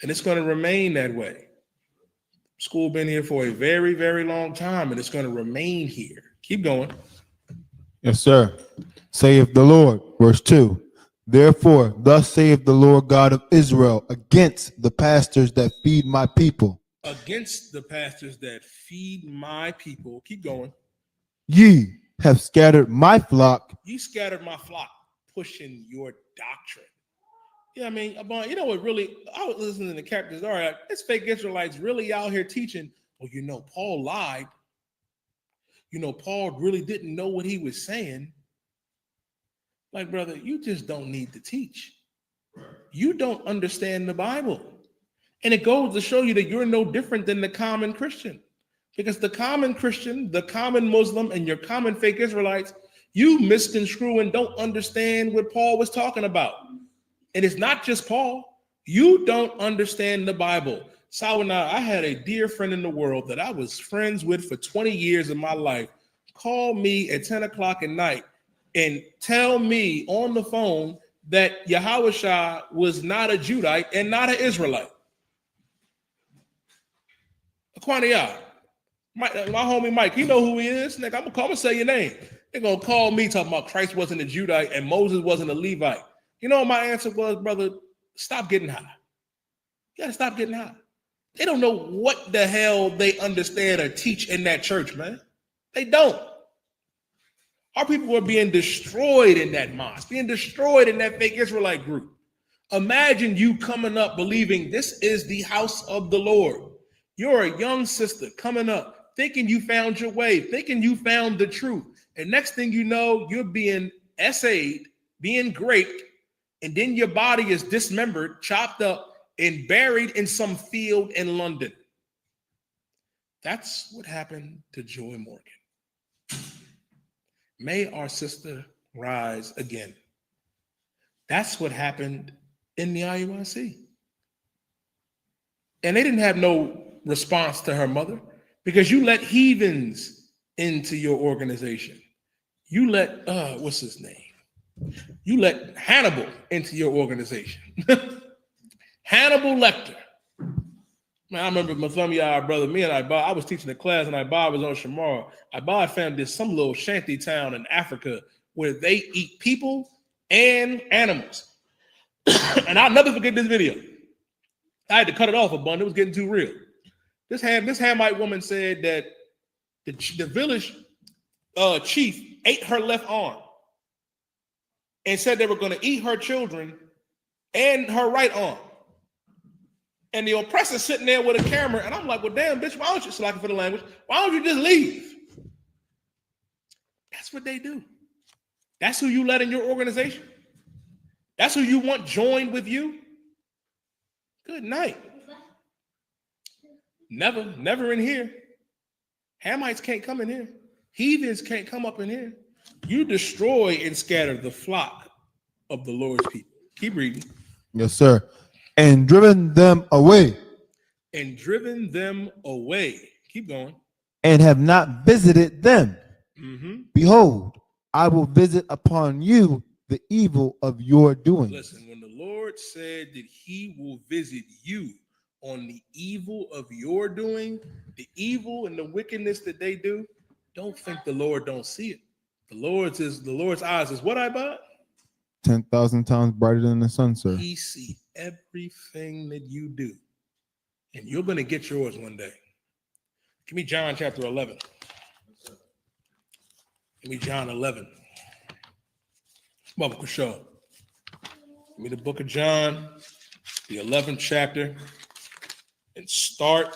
And it's going to remain that way. School been here for a very, very long time, and it's going to remain here. Keep going. Yes, sir. Saith the Lord, verse 2. Therefore, thus saith the Lord God of Israel against the pastors that feed my people. Against the pastors that feed my people. Keep going. Ye have scattered my flock. You scattered my flock, pushing your doctrine. Yeah, I mean, you know what really, I was listening to the captains. All right, it's fake Israelites really out here teaching, well, you know, Paul lied. You know, Paul really didn't know what he was saying. Like, brother, you just don't need to teach. You don't understand the Bible. And it goes to show you that you're no different than the common Christian. Because the common Christian, the common Muslim, and your common fake Israelites, you misconstrue and don't understand what Paul was talking about. And it's not just Paul. You don't understand the Bible. Sawana, I had a dear friend in the world that I was friends with for 20 years of my life call me at 10 o'clock at night and tell me on the phone that Yahushua was not a Judite and not an Israelite. Aquania, my homie Mike, you know who he is? Nigga, I'm gonna say your name. They're gonna call me talking about Christ wasn't a Judite and Moses wasn't a Levite. You know what my answer was, brother? Stop getting high. You gotta stop getting high. They don't know what the hell they understand or teach in that church, man. They don't. Our people were being destroyed in that mosque, being destroyed in that fake Israelite group. Imagine you coming up believing this is the house of the Lord. You're a young sister coming up, thinking you found your way, thinking you found the truth. And next thing you know, you're being essayed, being raped, and then your body is dismembered, chopped up, and buried in some field in London. That's what happened to Joy Morgan. May our sister rise again. That's what happened in the IUIC. And they didn't have no response to her mother because you let heathens into your organization. You let, what's his name? You let Hannibal into your organization. Hannibal Lecter. Man, I remember Mathumya, brother, me and I was teaching a class and I was on Shamar. I found this some little shanty town in Africa where they eat people and animals. And I'll never forget this video. I had to cut it off a bunch. It was getting too real. This Hamite woman said that the village chief ate her left arm and said they were going to eat her children and her right arm. And the oppressor's sitting there with a camera, and I'm like, well, damn, bitch, why don't you, slacking for the language, why don't you just leave? That's what they do. That's who you let in your organization. That's who you want joined with you. Good night. Never in here. Hamites can't come in here. Heathens can't come up in here. You destroy and scatter the flock of the Lord's people. Keep reading. Yes, sir. And driven them away. And driven them away. Keep going. And have not visited them. Mm-hmm. Behold, I will visit upon you the evil of your doing. Listen, when the Lord said that he will visit you on the evil of your doing, the evil and the wickedness that they do, don't think the Lord don't see it. The Lord's eyes is what I bought? 10,000 times brighter than the sun, sir. He sees everything that you do. And you're going to get yours one day. Give me John chapter 11. Give me John 11. Baba Kusho. Give me the book of John, the 11th chapter, and start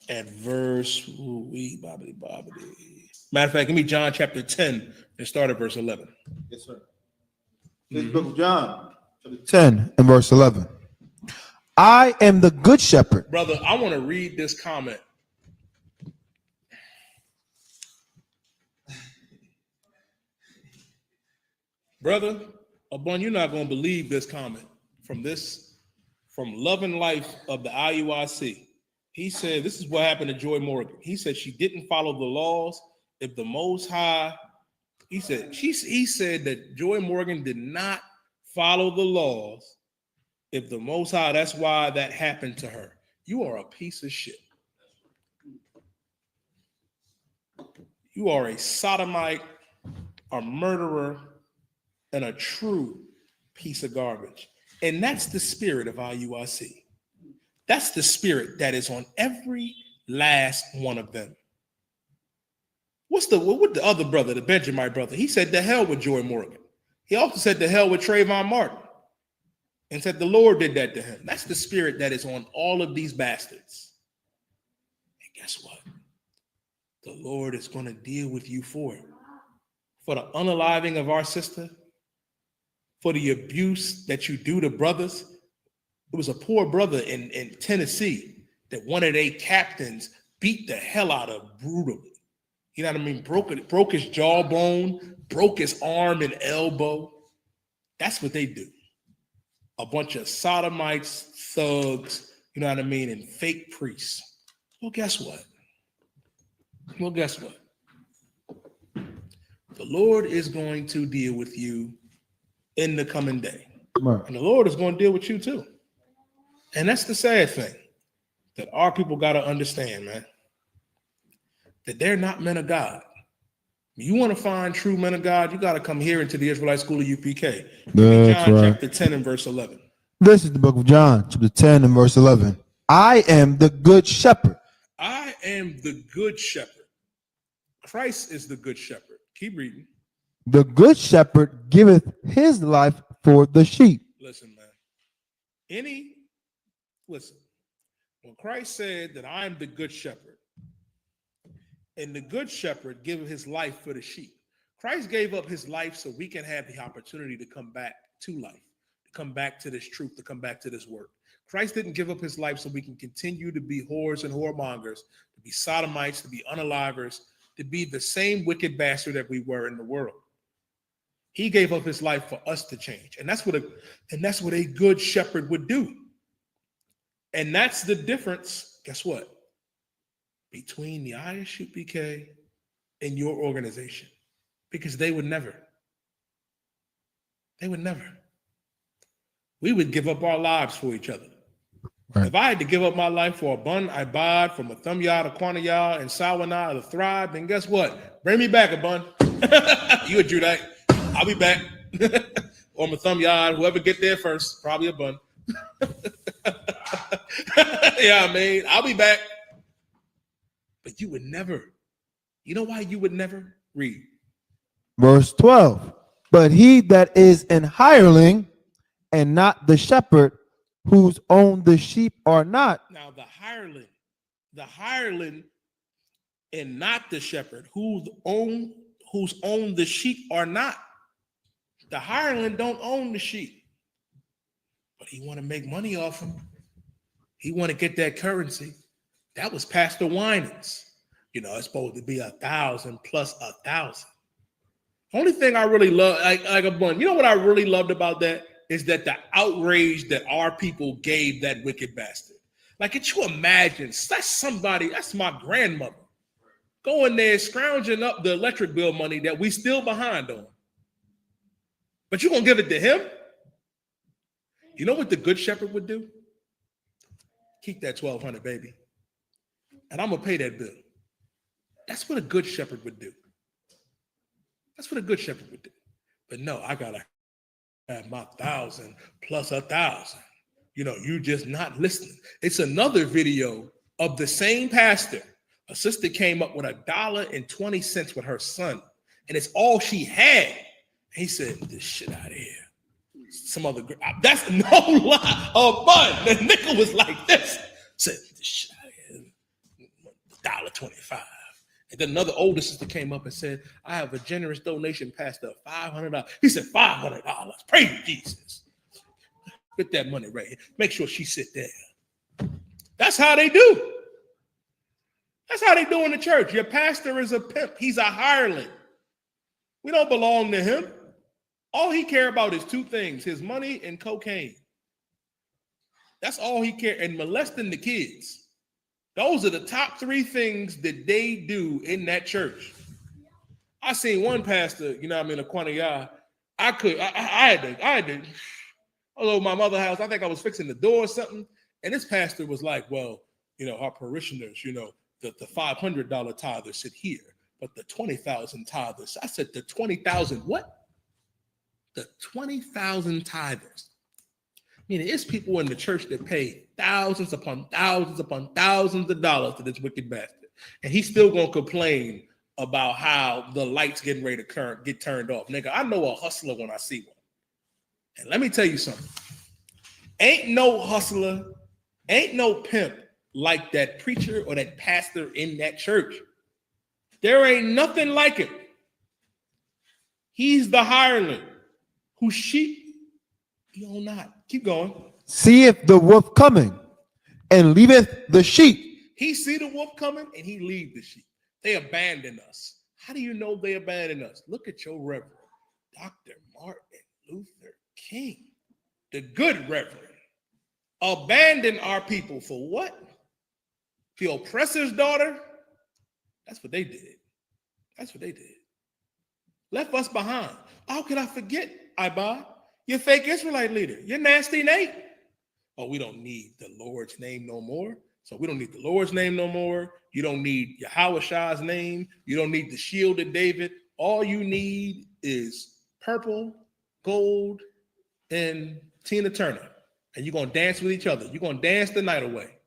at verse, matter of fact, give me John chapter 10 and start at verse 11. Yes, sir. This book of John, chapter 10 and verse 11. I am the good shepherd. Brother, I want to read this comment. Brother, Abun, you're not going to believe this comment from Love and Life of the IUIC. He said, this is what happened to Joy Morgan. He said she didn't follow the laws. If the Most High, he said that Joy Morgan did not follow the laws. If the Most High, that's why that happened to her. You are a piece of shit. You are a sodomite, a murderer, and a true piece of garbage. And that's the spirit of IUIC. That's the spirit that is on every last one of them. What the other brother, the Benjamin brother? He said, the hell with Joy Morgan. He also said to hell with Trayvon Martin and said the Lord did that to him. That's the spirit that is on all of these bastards. And guess what? The Lord is going to deal with you for it. For the unaliving of our sister, for the abuse that you do to brothers. It was a poor brother in Tennessee that one of their captains beat the hell out of brutally. You know what I mean? Broke his jawbone, broke his arm and elbow. That's what they do. A bunch of sodomites, thugs, you know what I mean, and fake priests. Well, guess what? The Lord is going to deal with you in the coming day. Right. And the Lord is going to deal with you too. And that's the sad thing that our people got to understand, man, that they're not men of God. You want to find true men of God, you got to come here into the Israelite School of UPK. That's John right. chapter 10 and verse 11. This is the book of John, chapter 10 and verse 11. I am the good shepherd. I am the good shepherd. Christ is the good shepherd. Keep reading. The good shepherd giveth his life for the sheep. Listen, man. Listen. When Christ said that I am the good shepherd, and the good shepherd giveth his life for the sheep. Christ gave up his life so we can have the opportunity to come back to life, to come back to this truth, to come back to this work. Christ didn't give up his life so we can continue to be whores and whoremongers, to be sodomites, to be unalivers, to be the same wicked bastard that we were in the world. He gave up his life for us to change. And that's what a good shepherd would do. And that's the difference, guess what? Between the ISUPK and your organization. Because they would never. We would give up our lives for each other. Right. If I had to give up my life for a Bun Ibad, from a Thumyad, a Quanayah, and Sawana, the Thrive, then guess what? Bring me back a Bun. You a Judite. I'll be back. Or my Thumyad, whoever get there first, probably a Bun. Yeah, I mean, I'll be back. But you would never. You know why you would never? Read. Verse 12. But he that is an hireling and not the shepherd, whose own the sheep are not. Now the hireling and not the shepherd, whose own the sheep are not. The hireling don't own the sheep, but he want to make money off them. He want to get that currency. That was Pastor Winans. You know, it's supposed to be 1,000 plus 1,000. Only thing I really love, like a Bun, you know what I really loved about that is that the outrage that our people gave that wicked bastard. Like, could you imagine? That's my grandmother, going there scrounging up the electric bill money that we still behind on. But you gonna give it to him? You know what the good shepherd would do? Keep that 1,200, baby. And I'm gonna pay that bill. That's what a good shepherd would do. But no, I gotta have my 1,000 plus 1,000. You know, you just not listening. It's another video of the same pastor. A sister came up with $1.20 with her son, and it's all she had. He said, "This shit out of here." Some other, that's no lie. Bun, the nickel was like this. Said, "This shit out of here, $1.25." And then another older sister came up and said, "I have a generous donation, Pastor, $500. He said, $500. Praise Jesus. Get that money right here. Make sure she sit there. That's how they do. That's how they do in the church. Your pastor is a pimp. He's a hireling. We don't belong to him. All he care about is two things, his money and cocaine. That's all he care, and molesting the kids. Those are the top three things that they do in that church. I seen one pastor, you know what I mean, a Quanayah. I had to, I was over my mother's house. I think I was fixing the door or something. And this pastor was like, well, you know, our parishioners, you know, the $500 tithers sit here, but the 20,000 tithers. I said, the 20,000 what? The 20,000 tithers. Meaning it's people in the church that pay thousands upon thousands upon thousands of dollars to this wicked bastard. And he's still going to complain about how the light's getting ready to get turned off. Nigga, I know a hustler when I see one. And let me tell you something. Ain't no hustler, ain't no pimp like that preacher or that pastor in that church. There ain't nothing like him. He's the hireling whose sheep he own not. Keep going. Seeth the wolf coming, and leaveth the sheep. He see the wolf coming, and he leave the sheep. They abandon us. How do you know they abandon us? Look at your reverend, Dr. Martin Luther King, the good reverend. Abandon our people for what? The oppressor's daughter? That's what they did. That's what they did. Left us behind. How could I forget, Iba? Your fake Israelite leader. You're nasty Nate. Oh, we don't need the Lord's name no more. So we don't need the Lord's name no more. You don't need Yahweh's name. You don't need the shield of David. All you need is purple, gold, and Tina Turner. And you're going to dance with each other. You're going to dance the night away.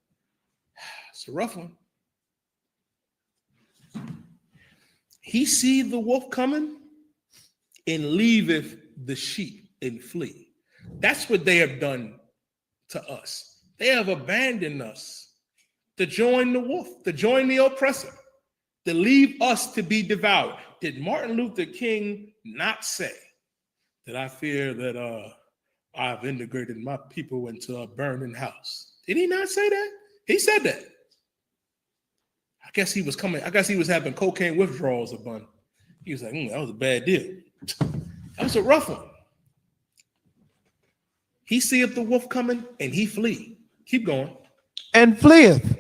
It's a rough one. He see the wolf coming and leaveth the sheep and flee. That's what they have done to us. They have abandoned us to join the wolf, to join the oppressor, to leave us to be devoured. Did Martin Luther King not say that I fear that I've integrated my people into a burning house? Did he not say that? He said that. I guess he was having cocaine withdrawals a bunch. He was like, that was a bad deal. That was a rough one. He seeth the wolf coming and he flee. Keep going. And fleeth,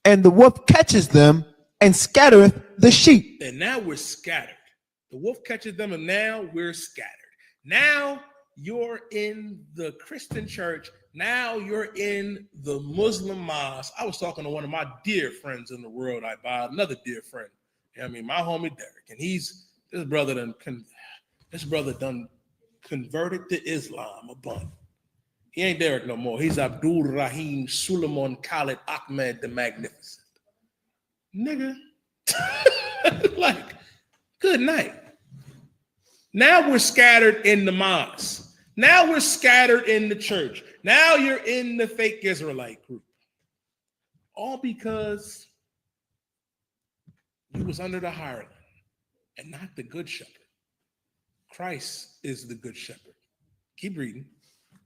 and the wolf catches them and scattereth the sheep. And now we're scattered. The wolf catches them and now we're scattered. Now you're in the Christian church. Now you're in the Muslim mosque. I was talking to one of my dear friends in the world. Another dear friend. I mean, my homie Derek, and this brother done converted to Islam a bunch. He ain't Derek no more. He's Abdul Rahim Suleiman Khalid Ahmed the Magnificent. Nigga. Like, good night. Now we're scattered in the mosque. Now we're scattered in the church. Now you're in the fake Israelite group. All because you was under the hireling and not the good shepherd. Christ is the good shepherd. Keep reading.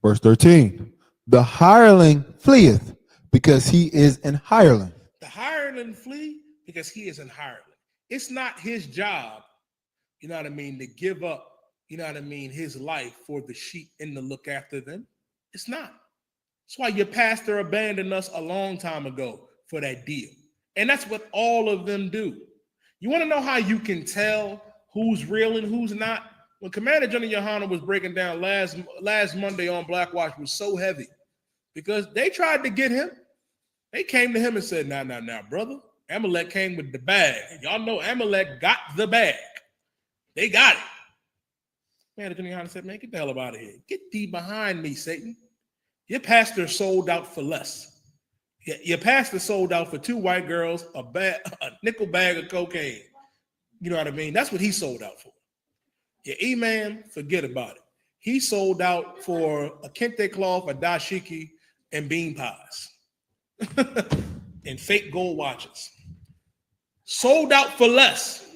Verse 13. The hireling fleeth because he is an hireling. The hireling flee because he is an hireling. It's not his job, you know what I mean, to give up, you know what I mean, his life for the sheep and to look after them. It's not. That's why your pastor abandoned us a long time ago for that deal. And that's what all of them do. You want to know how you can tell who's real and who's not? When Commander General Yohana was breaking down last Monday on Black Watch was so heavy because they tried to get him. They came to him and said, now, brother. Amalek came with the bag. Y'all know Amalek got the bag. They got it. Commander General Yohana said, man, get the hell up out of here. Get thee behind me, Satan. Your pastor sold out for less. Your pastor sold out for 2 white girls, a nickel bag of cocaine. You know what I mean? That's what he sold out for. Your imam, forget about it. He sold out for a kente cloth, a dashiki, and bean pies. And fake gold watches. Sold out for less.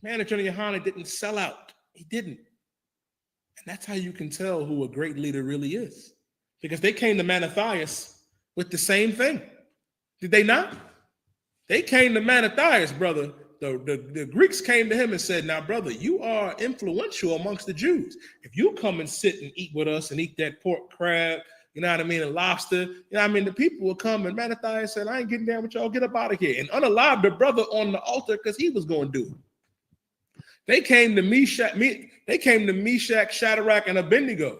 Man, Attorney Yohana didn't sell out. He didn't. And that's how you can tell who a great leader really is. Because they came to Mattathias with the same thing. Did they not? They came to Mattathias, brother. The Greeks came to him and said, now, brother, you are influential amongst the Jews. If you come and sit and eat with us and eat that pork crab, you know what I mean, and lobster, you know what I mean, the people will come, and Mattathias said, I ain't getting down with y'all, get up out of here. And unalived the brother on the altar because he was going to do it. They came to Meshach, Shadrach, and Abednego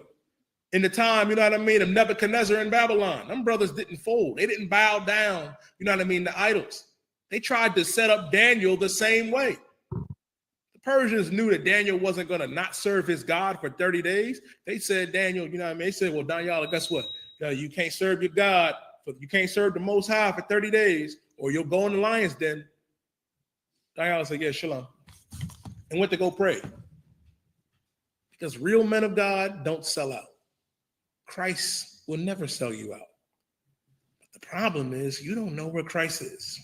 in the time, you know what I mean, of Nebuchadnezzar in Babylon. Them brothers didn't fold. They didn't bow down, you know what I mean, to idols. They tried to set up Daniel the same way. The Persians knew that Daniel wasn't going to not serve his God for 30 days. They said, Daniel, you know what I mean? They said, well, Daniel, guess what? You can't serve your God. You can't serve the Most High for 30 days or you'll go in the lion's den. Dial said, yeah, shalom. And went to go pray. Because real men of God don't sell out. Christ will never sell you out. But the problem is you don't know where Christ is.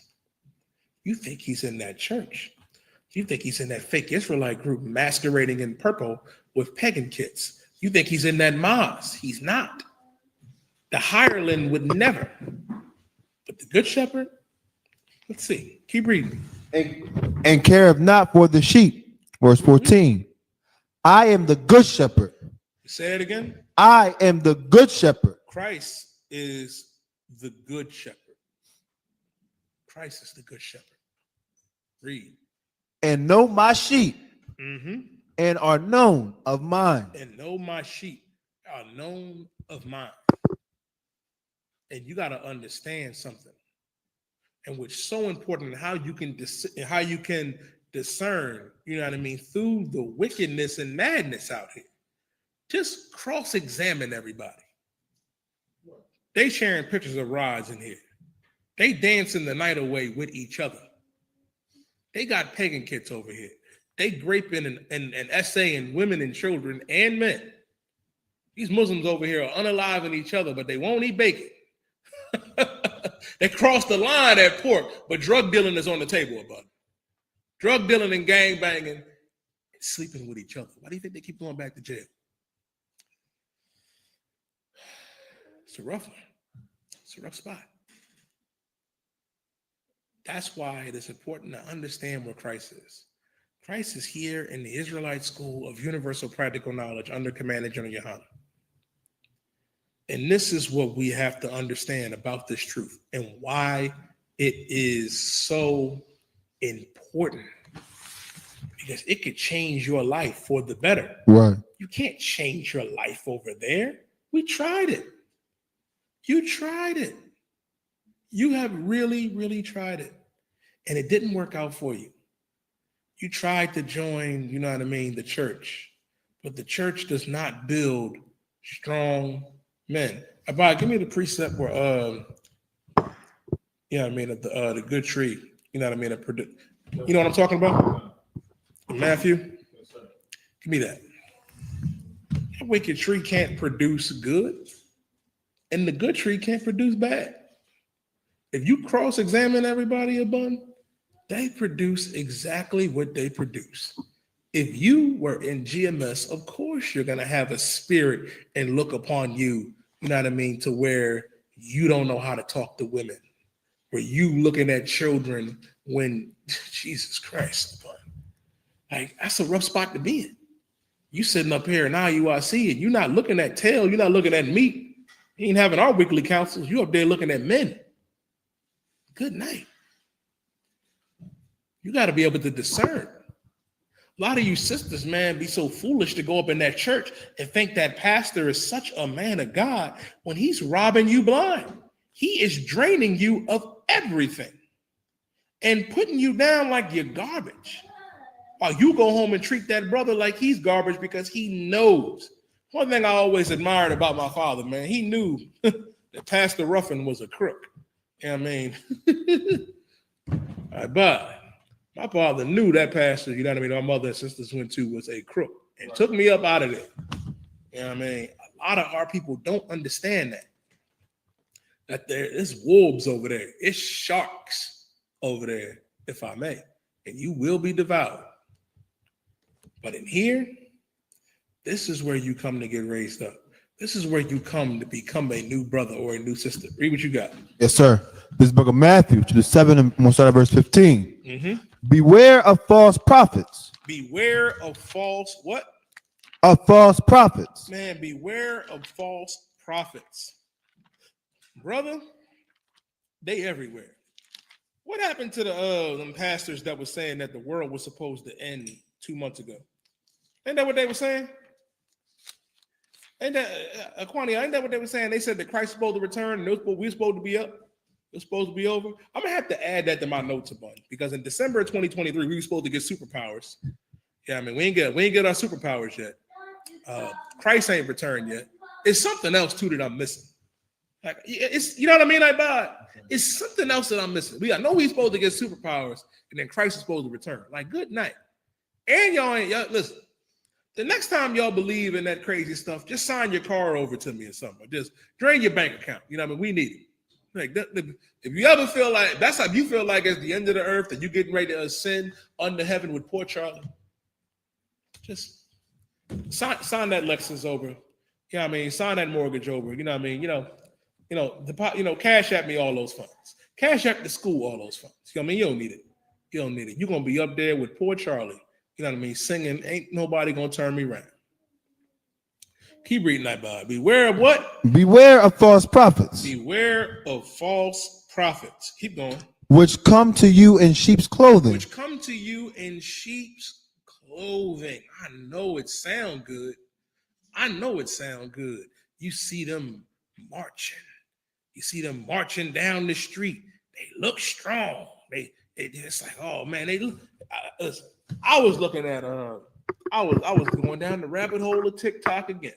You think he's in that church. You think he's in that fake Israelite group masquerading in purple with pagan kits. You think he's in that mosque. He's not. The hireling would never. But the good shepherd, let's see. Keep reading. And careth not for the sheep. Verse 14. I am the good shepherd. Say it again. I am the good shepherd. Christ is the good shepherd. Christ is the good shepherd. Read. And know my sheep, and are known of mine. And know my sheep are known of mine. And you got to understand something, and which is so important, how you can discern, you know what I mean, through the wickedness and madness out here. Just cross-examine everybody. They sharing pictures of rides in here. They dancing the night away with each other. They got pagan kids over here. They raping and essaying women and children and men. These Muslims over here are unaliving each other, but they won't eat bacon. They crossed the line at pork, but drug dealing is on the table about it. Drug dealing and gang banging and sleeping with each other. Why do you think they keep going back to jail? It's a rough one. It's a rough spot. That's why it is important to understand where Christ is. Christ is here in the Israelite School of Universal Practical Knowledge under command of General Yohanan. And this is what we have to understand about this truth and why it is so important. Because it could change your life for the better. Right. You can't change your life over there. We tried it. You tried it. You have really, really tried it. And it didn't work out for you. You tried to join, you know what I mean, the church. But the church does not build strong men. Abba, give me the precept where, yeah, I mean, the good tree, you know what I mean? You know what I'm talking about? Matthew? Give me that. That wicked tree can't produce good, and the good tree can't produce bad. If you cross-examine everybody, Abun, they produce exactly what they produce. If you were in GMS, of course you're going to have a spirit and look upon you, you know what I mean, to where you don't know how to talk to women, where you looking at children when, Jesus Christ, like that's a rough spot to be in. You sitting up here in IUIC and you're not looking at tail, you're not looking at meat. You ain't having our weekly councils. You up there looking at men. Good night. You got to be able to discern. A lot of you sisters, man, be so foolish to go up in that church and think that pastor is such a man of God when he's robbing you blind. He is draining you of everything and putting you down like you're garbage. While you go home and treat that brother like he's garbage because he knows. One thing I always admired about my father, man, he knew that Pastor Ruffin was a crook. You know what I mean? But my father knew that pastor, you know what I mean, my mother and sisters went to was a crook and took me up out of there. You know what I mean? A lot of our people don't understand that. That there is wolves over there. It's sharks over there, if I may. And you will be devoured. But in here, this is where you come to get raised up. This is where you come to become a new brother or a new sister. Read what you got. Yes, sir. This book of Matthew, chapter 7, and we'll start at verse 15. Mm-hmm. Beware of false prophets. Beware of false what? Of false prophets. Man, beware of false prophets. Brother, they everywhere. What happened to them pastors that were saying that the world was supposed to end 2 months ago? Ain't that what they were saying? Ain't that Aquania? Ain't that what they were saying? They said that Christ is supposed to return and we're supposed to be up. It's supposed to be over. I'm gonna have to add that to my notes a bunch because in December of 2023 we were supposed to get superpowers. Yeah, I mean we ain't get our superpowers yet. Christ ain't returned yet. It's something else too that I'm missing. Like it's, you know what I mean? Like, it's something else that I'm missing. I know he's supposed to get superpowers, and then Christ is supposed to return. Like, good night. And y'all listen. The next time y'all believe in that crazy stuff, just sign your car over to me or something. Or just drain your bank account. You know what I mean? We need it. Like, if you ever feel like that's how you feel like it's the end of the earth and you're getting ready to ascend under heaven with poor Charlie, just sign that Lexus over. You know what I mean? Sign that mortgage over. You know what I mean? Cash at me all those funds. Cash at the school all those funds. You know what I mean? You don't need it. You don't need it. You're gonna be up there with poor Charlie. You know what I mean? Singing, ain't nobody gonna turn me around. Keep reading that, Bob. Beware of what? Beware of false prophets. Beware of false prophets. Keep going. Which come to you in sheep's clothing. Which come to you in sheep's clothing. I know it sound good. You see them marching. You see them marching down the street. They look strong. It's like, oh man, they look. I was looking at I was going down the rabbit hole of TikTok again.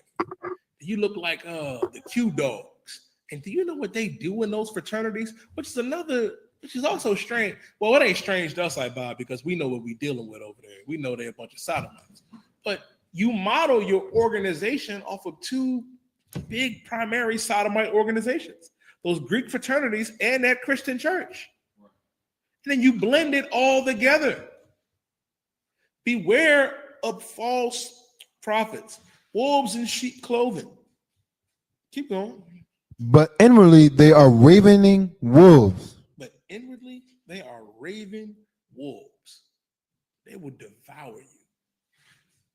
You look like the Q dogs. And do you know what they do in those fraternities? Which is also strange. Well, it ain't strange to us, like Bob, because we know what we're dealing with over there. We know they're a bunch of sodomites. But you model your organization off of two big primary sodomite organizations, those Greek fraternities and that Christian church. And then you blend it all together. Beware of false prophets, wolves in sheep clothing. Keep going. But inwardly they are ravening wolves. But inwardly they are raving wolves. They will devour you.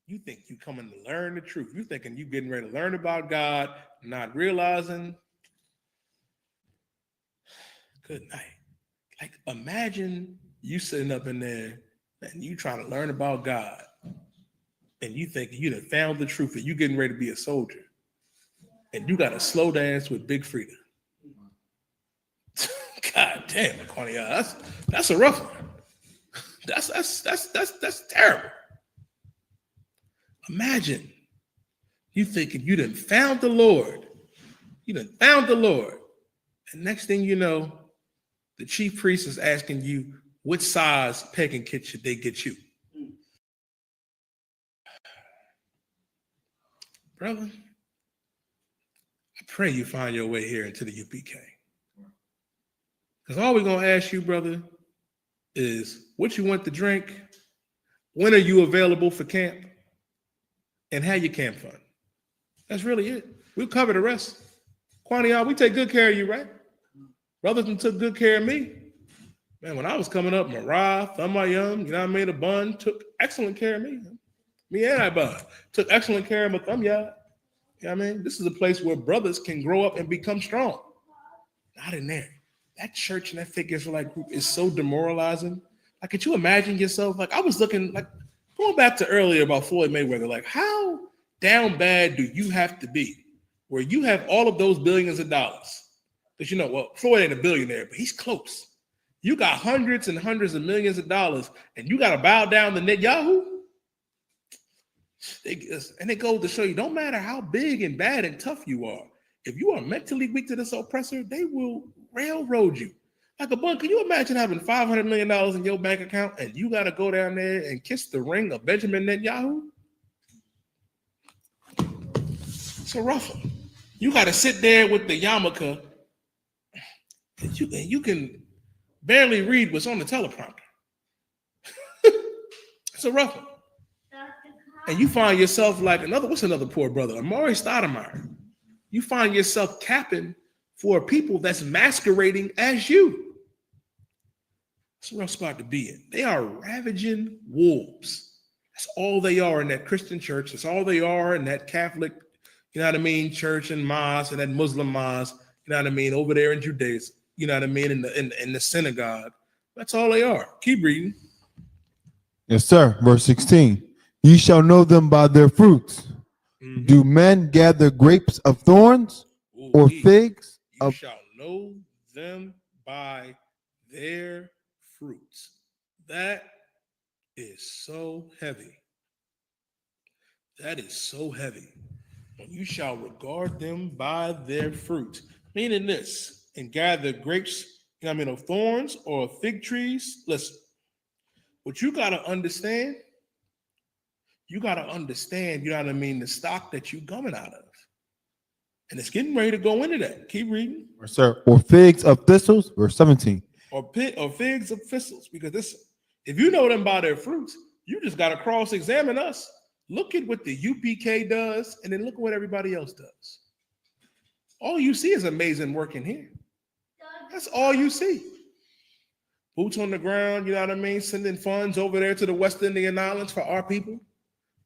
You think you coming to learn the truth. You thinking you getting ready to learn about God, not realizing. Good night. Like, imagine you sitting up in there and you trying to learn about God, and you think you done found the truth, and you getting ready to be a soldier, and you got to slow dance with Big Frida. God damn, Cornea, that's a rough one. That's terrible. Imagine you thinking you done found the Lord. And next thing you know, the chief priest is asking you, what size pegging kit should they get you? Brother, I pray you find your way here into the UPK. Because all we're going to ask you, brother, is what you want to drink, when are you available for camp, and how your camp fund. That's really it. We'll cover the rest. Quantiya, we take good care of you, right? Brothers took good care of me. Man, when I was coming up, Marah, Thumayum, you know what I mean? The Bun took excellent care of me. Me and I Bun took excellent care of my Thumya. You know what I mean? This is a place where brothers can grow up and become strong. Not in there. That church and that fake Israelite group is so demoralizing. Like, could you imagine yourself? Like, I was looking, like, going back to earlier about Floyd Mayweather, like, how down bad do you have to be where you have all of those billions of dollars? Because, you know, well, Floyd ain't a billionaire, but he's close. You got hundreds and hundreds of millions of dollars, and you got to bow down to Netanyahu? And it goes to show you, don't matter how big and bad and tough you are, if you are mentally weak to this oppressor, they will railroad you. Like a bun, can you imagine having $500 million in your bank account and you got to go down there and kiss the ring of Benjamin Netanyahu? It's a rough one. You got to sit there with the yarmulke and you can barely read what's on the teleprompter. It's a rough one. And you find yourself like what's another poor brother? Amari Stoudemire. You find yourself capping for people that's masquerading as you. It's a rough spot to be in. They are ravaging wolves. That's all they are in that Christian church. That's all they are in that Catholic, you know what I mean, church and mosque, and that Muslim mosque, you know what I mean, over there in Judaism, you know what I mean, in the synagogue. That's all they are. Keep reading. Yes, sir. Verse 16. Ye shall know them by their fruits. Mm-hmm. Do men gather grapes of thorns or figs? You shall know them by their fruits. That is so heavy. That is so heavy. And you shall regard them by their fruits. Meaning this, and gather grapes, of thorns or fig trees. Listen, what you got to understand, the stock that you coming out of. And it's getting ready to go into that. Keep reading. Yes, sir. Or figs of thistles, verse 17. Or figs of thistles. Because this, if you know them by their fruits, you just got to cross-examine us. Look at what the UPK does, and then look at what everybody else does. All you see is amazing work in here. That's all you see. Boots on the ground, sending funds over there to the West Indian Islands for our people.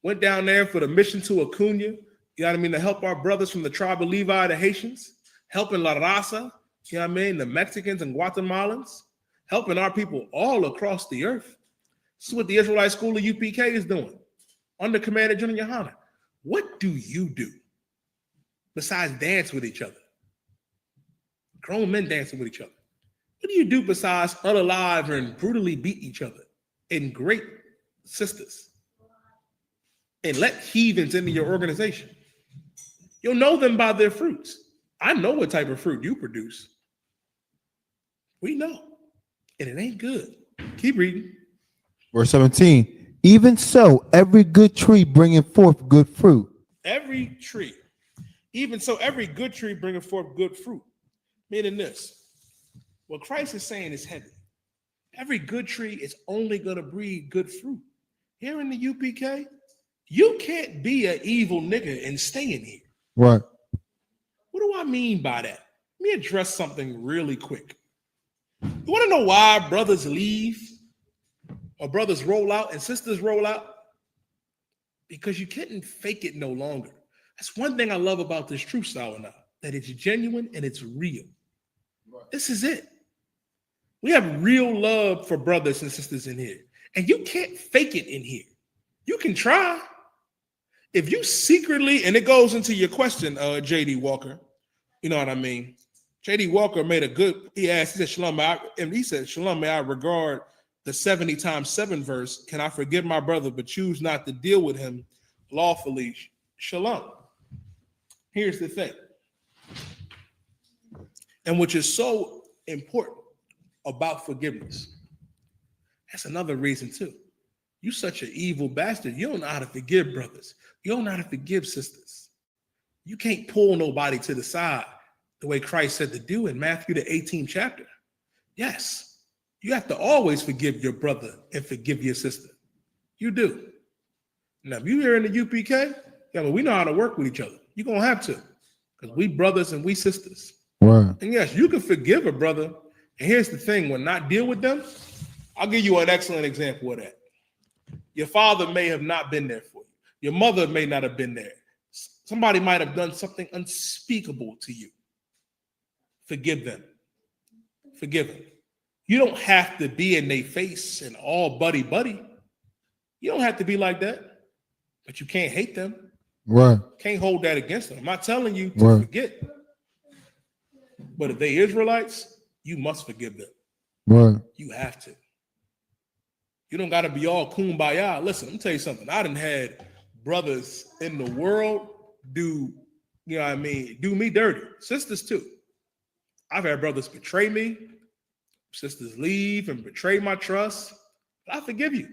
Went down there for the mission to Acuna, to help our brothers from the tribe of Levi, the Haitians, helping La Raza, the Mexicans and Guatemalans, helping our people all across the earth. This is what the Israelite School of UPK is doing, under command of General Yohanan. What do you do besides dance with each other? Grown men dancing with each other. What do you do besides unalive and brutally beat each other and great sisters? And let heathens into your organization. You'll know them by their fruits. I know what type of fruit you produce. We know. And it ain't good. Keep reading. Verse 17. Even so, every good tree bringeth forth good fruit. Every tree. Even so, every good tree bringeth forth good fruit. Meaning this. What Christ is saying is heavy. Every good tree is only going to breed good fruit. Here in the UPK, you can't be an evil nigga and stay in here. Right. What do I mean by that? Let me address something really quick. You want to know why brothers leave or brothers roll out and sisters roll out? Because you can't fake it no longer. That's one thing I love about this truth style now, that it's genuine and it's real. Right. This is it. We have real love for brothers and sisters in here. And you can't fake it in here. You can try. If you secretly, and it goes into your question, J.D. Walker, you know what I mean? J.D. Walker made a good, he said, Shalom, may I regard the 70 times 7 verse, can I forgive my brother, but choose not to deal with him lawfully? Shalom. Here's the thing. And which is so important about forgiveness. That's another reason too. You such an evil bastard. You don't know how to forgive brothers. You don't know how to forgive sisters. You can't pull nobody to the side the way Christ said to do in Matthew the 18th chapter. Yes, you have to always forgive your brother and forgive your sister. You do. Now, if you're here in the UPK, we know how to work with each other. You're going to have to, because we brothers and we sisters. Right. And yes, you can forgive a brother. And here's the thing, when not deal with them, I'll give you an excellent example of that. Your father may have not been there for you. Your mother may not have been there. Somebody might have done something unspeakable to you. Forgive them. Forgive them. You don't have to be in their face and all buddy. You don't have to be like that. But you can't hate them. Right. Can't hold that against them. I'm not telling you to forget. But if they Israelites, you must forgive them. Right. You have to. You don't got to be all kumbaya. Listen, let me tell you something. I done had brothers in the world do me dirty. Sisters too. I've had brothers betray me. Sisters leave and betray my trust. But I forgive you.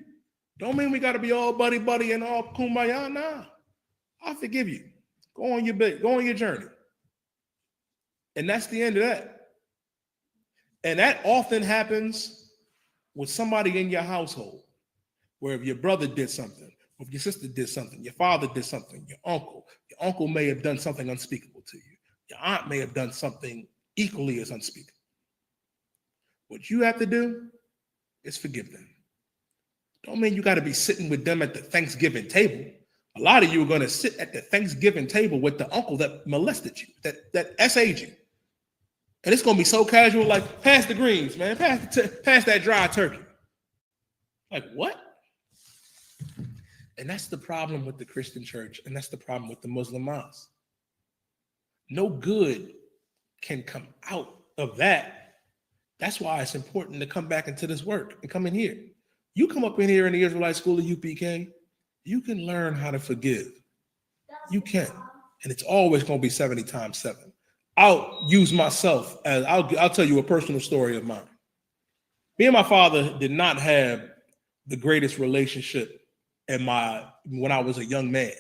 Don't mean we got to be all buddy and all kumbaya. Nah. I forgive you. Go on your journey. And that's the end of that. And that often happens with somebody in your household, where if your brother did something, or if your sister did something, your father did something, your uncle may have done something unspeakable to you. Your aunt may have done something equally as unspeakable. What you have to do is forgive them. Don't mean you got to be sitting with them at the Thanksgiving table. A lot of you are going to sit at the Thanksgiving table with the uncle that molested you, that SA'd you. And it's going to be so casual, like, pass the greens, man. Pass that dry turkey. Like, what? And that's the problem with the Christian church, and that's the problem with the Muslim mosque. No good can come out of that. That's why it's important to come back into this work and come in here. You come up in here in the Israelite School of UPK, you can learn how to forgive. You can. And it's always going to be 70 times 7. I'll use myself as I'll tell you a personal story of mine. Me and my father did not have the greatest relationship when I was a young man,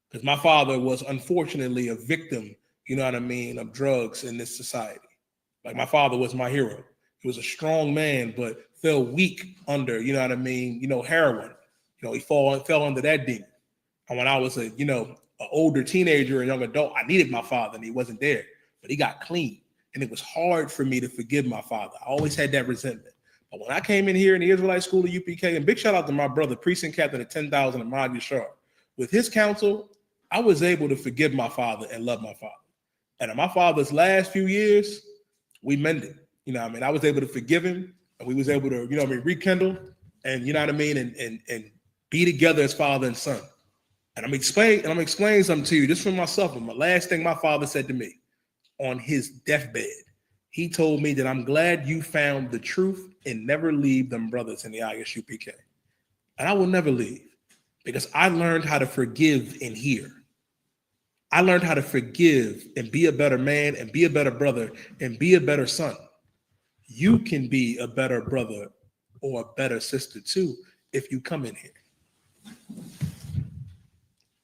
because my father was unfortunately a victim, you know what I mean, of drugs in this society. Like, my father was my hero. He was a strong man, but fell weak under, you know what I mean, heroin. He fell under that demon. And when I was an older teenager and young adult, I needed my father and he wasn't there, but he got clean. And it was hard for me to forgive my father. I always had that resentment. But when I came in here in the Israelite school of UPK, and big shout out to my brother, precinct captain at 10,000 Ahmad Yashar, with his counsel, I was able to forgive my father and love my father. And in my father's last few years, we mended. I was able to forgive him, and we was able to, rekindle, and and be together as father and son. And I'm explaining something to you just for myself. And the last thing my father said to me on his deathbed, he told me that I'm glad you found the truth and never leave them brothers in the ISUPK. And I will never leave, because I learned how to forgive in here. I learned how to forgive and be a better man and be a better brother and be a better son. You can be a better brother or a better sister too if you come in here.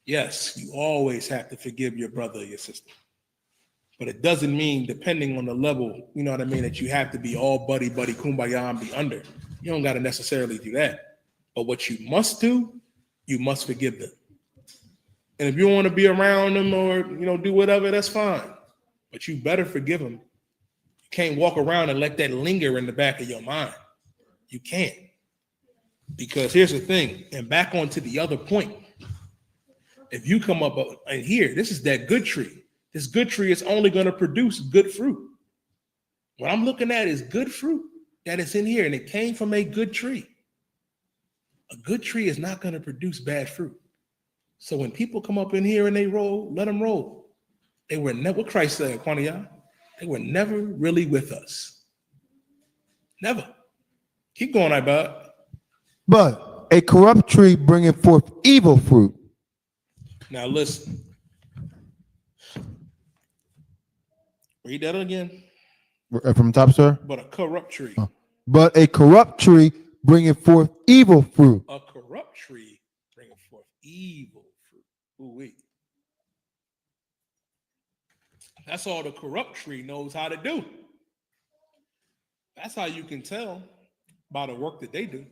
Yes, you always have to forgive your brother or your sister. But it doesn't mean, depending on the level, that you have to be all buddy, kumbaya, and be under. You don't got to necessarily do that. But what you must do, you must forgive them. And if you don't want to be around them or, do whatever, that's fine. But you better forgive them. You can't walk around and let that linger in the back of your mind. You can't. Because here's the thing, and back onto the other point. If you come up and here, this is that good tree. This good tree is only going to produce good fruit. What I'm looking at is good fruit that is in here, and it came from a good tree. A good tree is not going to produce bad fruit. So when people come up in here and they roll, let them roll. They were never, what Christ said, Quania, they were never really with us. Never. Keep going, Ibad. But a corrupt tree bringeth forth evil fruit. Now listen. Read that again. From the top, sir. But a corrupt tree. But a corrupt tree bringeth forth evil fruit. A corrupt tree bringeth forth evil fruit. Ooh-wee. That's all the corrupt tree knows how to do. That's how you can tell by the work that they do.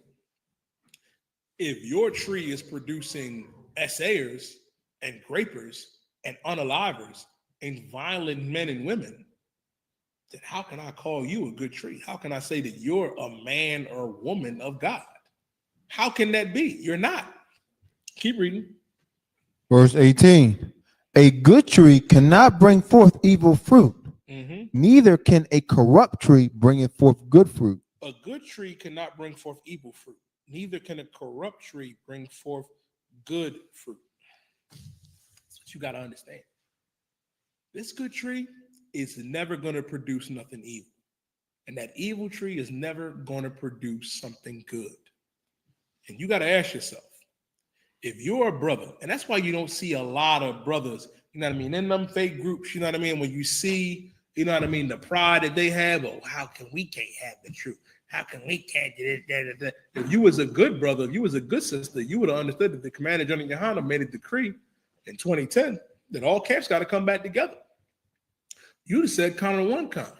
If your tree is producing essayers and grapers and unalivers and violent men and women, then how can I call you a good tree? How can I say that you're a man or woman of God? How can that be? You're not. Keep reading. Verse 18. A good tree cannot bring forth evil fruit. Neither can a corrupt tree bring forth good fruit. A good tree cannot bring forth evil fruit. Neither can a corrupt tree bring forth good fruit. That's what you got to understand. This good tree is never going to produce nothing evil. And that evil tree is never going to produce something good. And you got to ask yourself, if you're a brother, and that's why you don't see a lot of brothers, in them fake groups, when you see, the pride that they have, oh, how can we can't have the truth? How can we can't do that? If you was a good brother, if you was a good sister, you would have understood that the Commander General Yohana made a decree in 2010 that all camps got to come back together. You'd have said counter one count.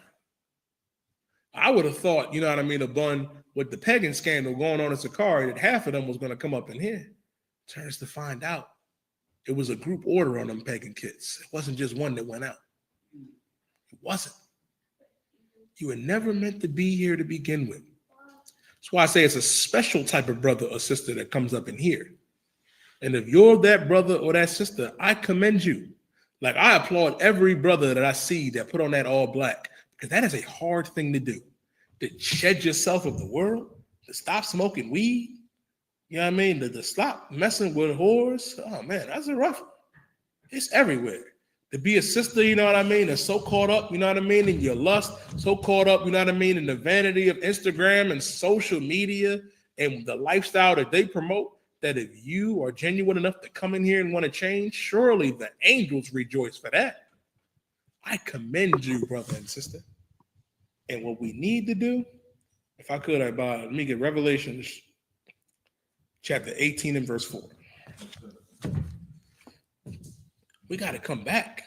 I would have thought, a bun with the pagan scandal going on in Sakari, that half of them was going to come up in here. Turns to find out it was a group order on them pagan kids. It wasn't just one that went out. It wasn't. You were never meant to be here to begin with. That's why I say it's a special type of brother or sister that comes up in here. And if you're that brother or that sister, I commend you. Like, I applaud every brother that I see that put on that all black, because that is a hard thing to do. To shed yourself of the world, to stop smoking weed, to stop messing with whores. Oh man, that's a rough one. It's everywhere. To be a sister, that's so caught up, in your lust, so caught up, in the vanity of Instagram and social media and the lifestyle that they promote, that if you are genuine enough to come in here and want to change, surely the angels rejoice for that. I commend you, brother and sister. And what we need to do, if I could, let me get Revelations chapter 18 and verse 4. We got to come back.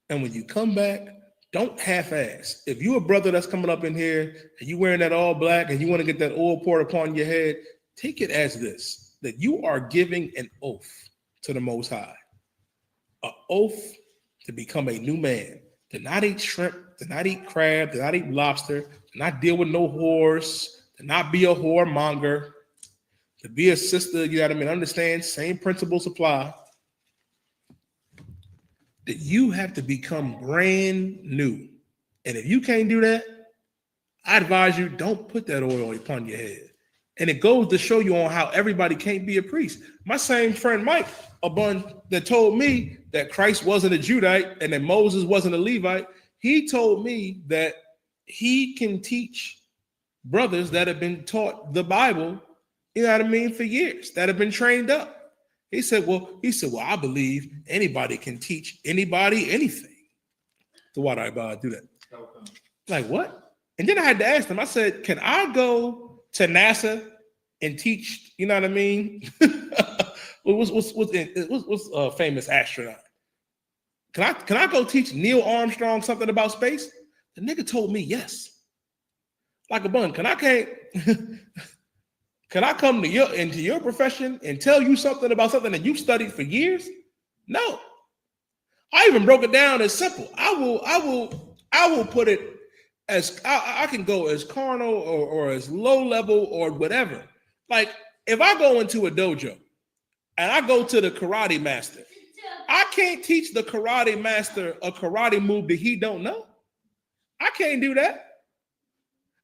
And when you come back, don't half-ass. If you a brother that's coming up in here and you wearing that all black and you want to get that oil poured upon your head, take it as this, that you are giving an oath to the Most High. An oath to become a new man, to not eat shrimp, to not eat crab, to not eat lobster, to not deal with no whores, to not be a whoremonger, to be a sister, you know what I mean? Understand, same principles apply. That you have to become brand new. And if you can't do that, I advise you, don't put that oil upon your head. And it goes to show you on how everybody can't be a priest. My same friend Mike, that told me that Christ wasn't a Judite and that Moses wasn't a Levite, he told me that he can teach brothers that have been taught the Bible, you know what I mean, for years, that have been trained up. He said, well, I believe anybody can teach anybody anything. So why do I do that? Like, what? And then I had to ask them, I said, can I go to NASA and teach, you know what I mean? what's a famous astronaut? Can I go teach Neil Armstrong something about space? The nigga told me yes. Like a bun. Can I come to into your profession and tell you something about something that you've studied for years? No. I even broke it down as simple. I will put it as I can go as carnal or as low level or whatever. Like if I go into a dojo and I go to the karate master, I can't teach the karate master a karate move that he don't know. I can't do that.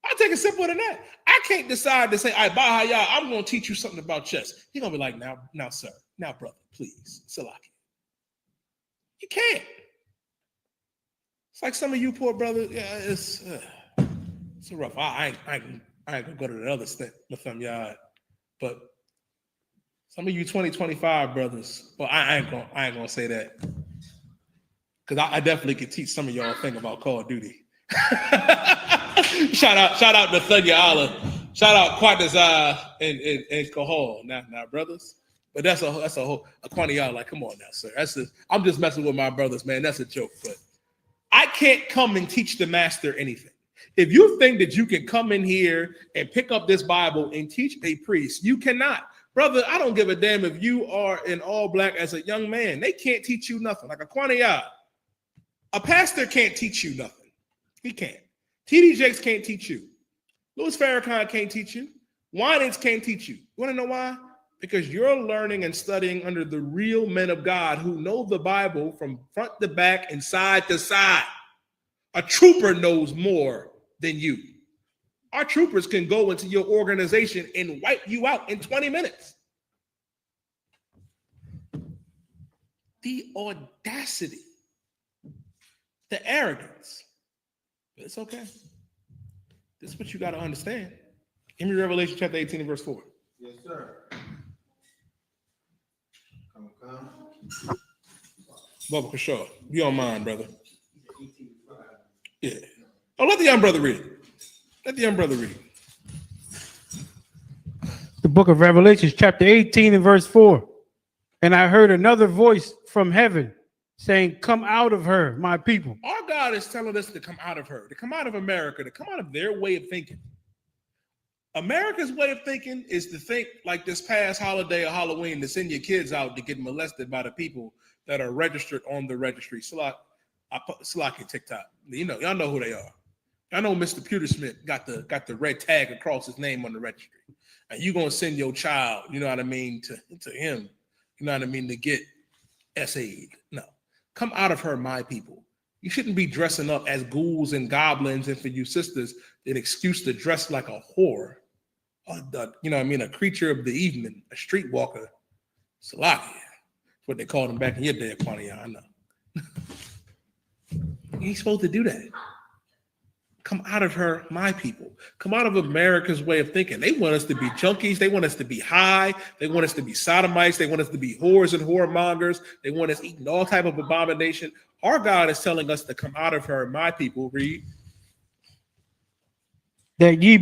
I'll take it simpler than that. I can't decide to say, all right, Bahaya, I'm going to teach you something about chess. He's going to be like, now, sir, now, brother, please, Salaki. You can't. It's like some of you poor brothers, yeah, it's rough. I ain't going to go to the other step with them, y'all. But some of you 2025 brothers, well, I ain't going to say that. Because I definitely could teach some of y'all a thing about Call of Duty. Shout out to Thunya Allah. Shout out Quatazai and Kahal. Now, brothers. But that's a whole Quantiyah. Like, come on now, sir. I'm just messing with my brothers, man. That's a joke. But I can't come and teach the master anything. If you think that you can come in here and pick up this Bible and teach a priest, you cannot. Brother, I don't give a damn if you are in all black as a young man. They can't teach you nothing. Like a Quantiyah. A pastor can't teach you nothing. He can't. TD Jakes can't teach you. Louis Farrakhan can't teach you. Winans can't teach you. You want to know why? Because you're learning and studying under the real men of God who know the Bible from front to back and side to side. A trooper knows more than you. Our troopers can go into your organization and wipe you out in 20 minutes. The audacity, the arrogance. But it's okay. This is what you got to understand. Give me Revelation chapter 18 and verse 4. Yes, sir. Come. Bubba Kashaw, be on mine, brother. Yeah. Oh, let the young brother read. The book of Revelation, chapter 18 and verse 4. And I heard another voice from heaven saying, come out of her, my people. Our God is telling us to come out of her, to come out of America, to come out of their way of thinking. America's way of thinking is to think like this past holiday or Halloween to send your kids out to get molested by the people that are registered on the registry. Slack and TikTok. You know, y'all know who they are. I know Mr. Pewtersmith got the red tag across his name on the registry. And you're gonna send your child, you know what I mean, to him, you know what I mean, to get SA'd. No. Come out of her, my people. You shouldn't be dressing up as ghouls and goblins, and for you sisters, an excuse to dress like a whore. You know what I mean? A creature of the evening, a streetwalker. Salakia. That's what they called him back in your day, Quantiyah, I know. You ain't supposed to do that. Come out of her, my people. Come out of America's way of thinking. They want us to be junkies. They want us to be high. They want us to be sodomites. They want us to be whores and whoremongers. They want us eating all type of abomination. Our God is telling us to come out of her, my people. Read. That ye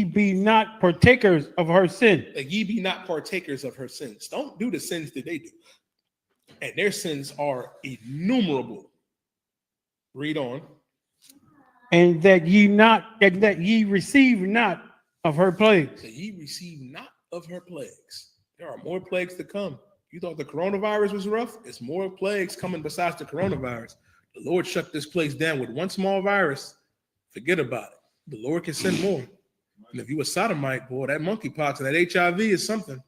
be not partakers of her sin. That ye be not partakers of her sins. Don't do the sins that they do. And their sins are innumerable. Read on. And that ye receive not of her plagues. That ye receive not of her plagues. There are more plagues to come. You thought the coronavirus was rough? There's more plagues coming besides the coronavirus. The Lord shut this place down with one small virus. Forget about it. The Lord can send more. And if you a sodomite, boy, that monkeypox and that HIV is something.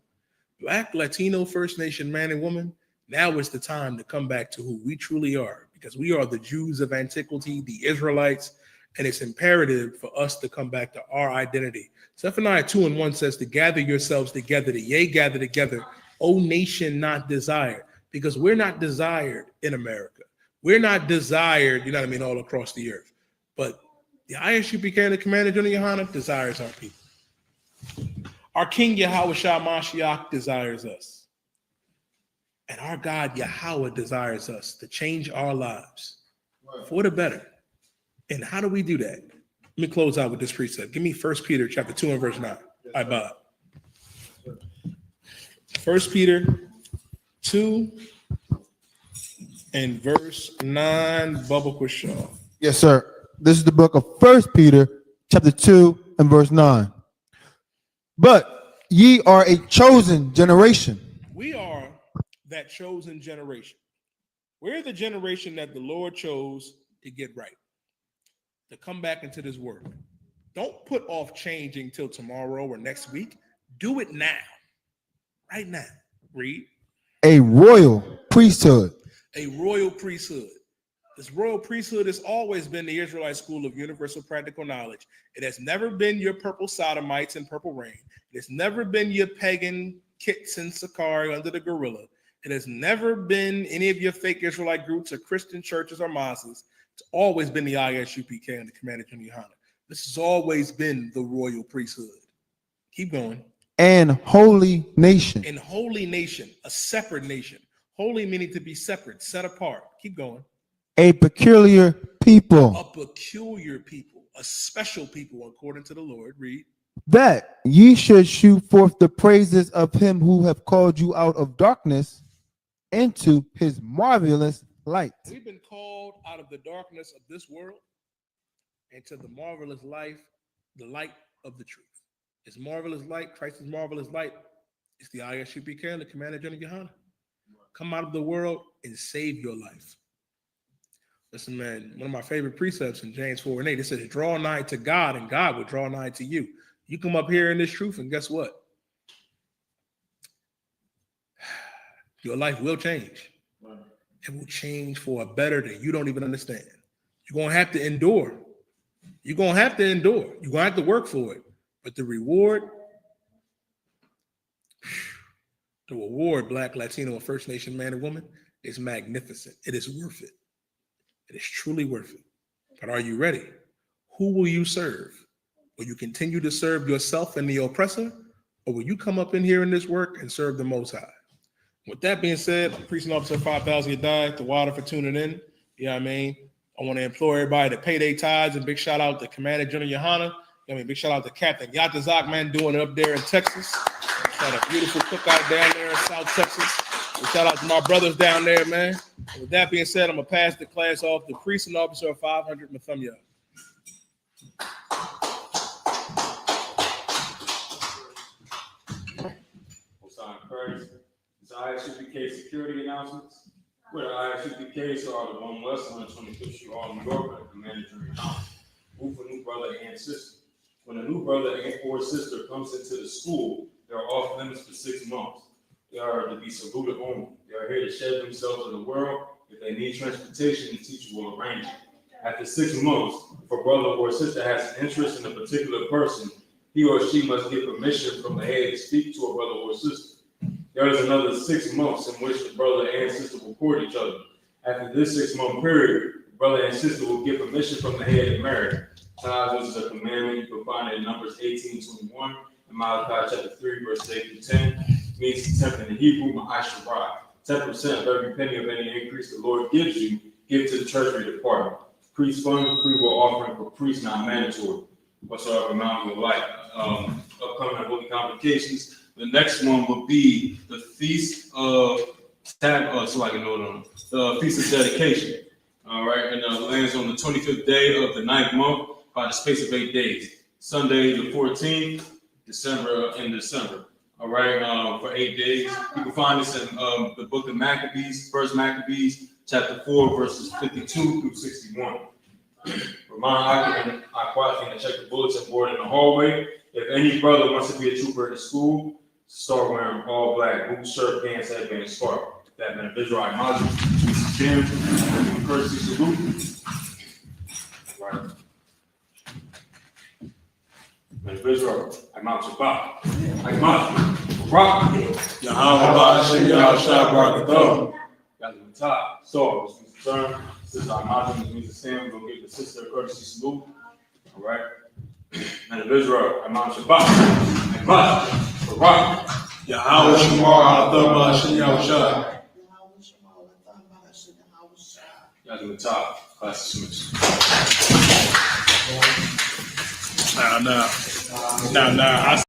Black, Latino, First Nation man and woman, now is the time to come back to who we truly are, because we are the Jews of antiquity, the Israelites, and it's imperative for us to come back to our identity. Zephaniah 2:1 says to gather yourselves together, to yea, gather together, O nation not desired, because we're not desired in America. We're not desired, you know what I mean, all across the earth. But the ISUPK, the Commander General Yohana, desires our people. Our King Yahweh Shah Mashiach desires us. And our God Yahweh desires us to change our lives for the better. And how do we do that? Let me close out with this precept. Give me 1 Peter chapter 2 and verse 9. I Bob. 1 Peter 2 and verse 9. Bubba Quishaw. Yes, sir. This is the book of 1 Peter chapter 2 and verse 9. But ye are a chosen generation. We are that chosen generation. We're the generation that the Lord chose to get right, to come back into this work. Don't put off changing till tomorrow or next week. Do it now, right now. Read. A royal priesthood. A royal priesthood. This royal priesthood has always been the Israelite school of universal practical knowledge. It has never been your purple sodomites and purple rain. It has never been your pagan kits and Sakari under the gorilla. It has never been any of your fake Israelite groups or Christian churches or mosques. It's always been the ISUPK and the Commander General Yohana. This has always been the royal priesthood. Keep going. And holy nation. And holy nation, a separate nation. Holy meaning to be separate, set apart. Keep going. A peculiar people. A peculiar people, a special people, according to the Lord. Read. That ye should shew forth the praises of him who have called you out of darkness into his marvelous light. We've been called out of the darkness of this world into the marvelous life, the light of the truth. His marvelous light, Christ's marvelous light, is the ISUPK and the Commander General Yohana. Come out of the world and save your life. Listen, man, one of my favorite precepts in James 4 and 8, it says, draw nigh to God and God will draw nigh to you. You come up here in this truth and guess what? Your life will change. It will change for a better that you don't even understand. You're going to have to endure. You're going to have to endure. You're going to have to work for it. But the reward, Black, Latino, and First Nation man and woman, is magnificent. It is worth it. It is truly worth it. But are you ready? Who will you serve? Will you continue to serve yourself and the oppressor? Or will you come up in here in this work and serve the Most High? With that being said, I'm Precinct Officer 5000, you died, the water for tuning in. You know what I mean? I want to implore everybody to pay their tithes, and big shout out to Commander General Yohana. Big shout out to Captain Yatazak, man, doing it up there in Texas. Got a beautiful cookout down there in South Texas. Big shout out to my brothers down there, man. And with that being said, I'm going to pass the class off to Precinct Officer 500, Mathumya. ISUPK security announcements. Where the ISUPK are the 1 West 125th Street, all New York, and the Commander General Yohana. Move for new brother and sister. When a new brother and or sister comes into the school, they are off limits for 6 months. They are to be saluted only. They are here to shed themselves to the world. If they need transportation, the teacher will arrange it. After 6 months, if a brother or sister has an interest in a particular person, he or she must get permission from the head to speak to a brother or sister. There is another 6 months in which the brother and sister will court each other. After this 6 month period, the brother and sister will get permission from the head to marry. Tithes, which is a commandment, you can find it in Numbers 18:21 and Malachi chapter 3, verses 8 through 10. Means tenth in the Hebrew, ma'asharah. 10% of every penny of any increase the Lord gives you, give to the treasury department. Priest fund, free will offering for priests, not mandatory. Whatsoever amount you would like. Upcoming holy convocations. The next one will be the Feast of so I can note on the Feast of Dedication. All right, and lands on the 25th day of the 9th month by the space of 8 days. Sunday the 14th, December. All right, for 8 days. You can find this in the book of Maccabees, First Maccabees, chapter 4, verses 52 through 61. Remind occupant to check the bulletin board in the hallway. If any brother wants to be a trooper at the school, start wearing all black boots, shirt, pants, headband, scarf. That man, visual imagine, Jim, courtesy salute. Right. Man, visual, I'm out to buy. I'm out. Rock. Yahweh, Bashem, Yahshua, Barakathon. Got the top. So, this is the term. This is our module. This means the same. We'll give the sister a courtesy salute. All right. And the Israel, I'm out to buy. I'm out. Rock. Yahweh Shemar Atham Bashem Yahshua. Got the top. Class dismissed. Now.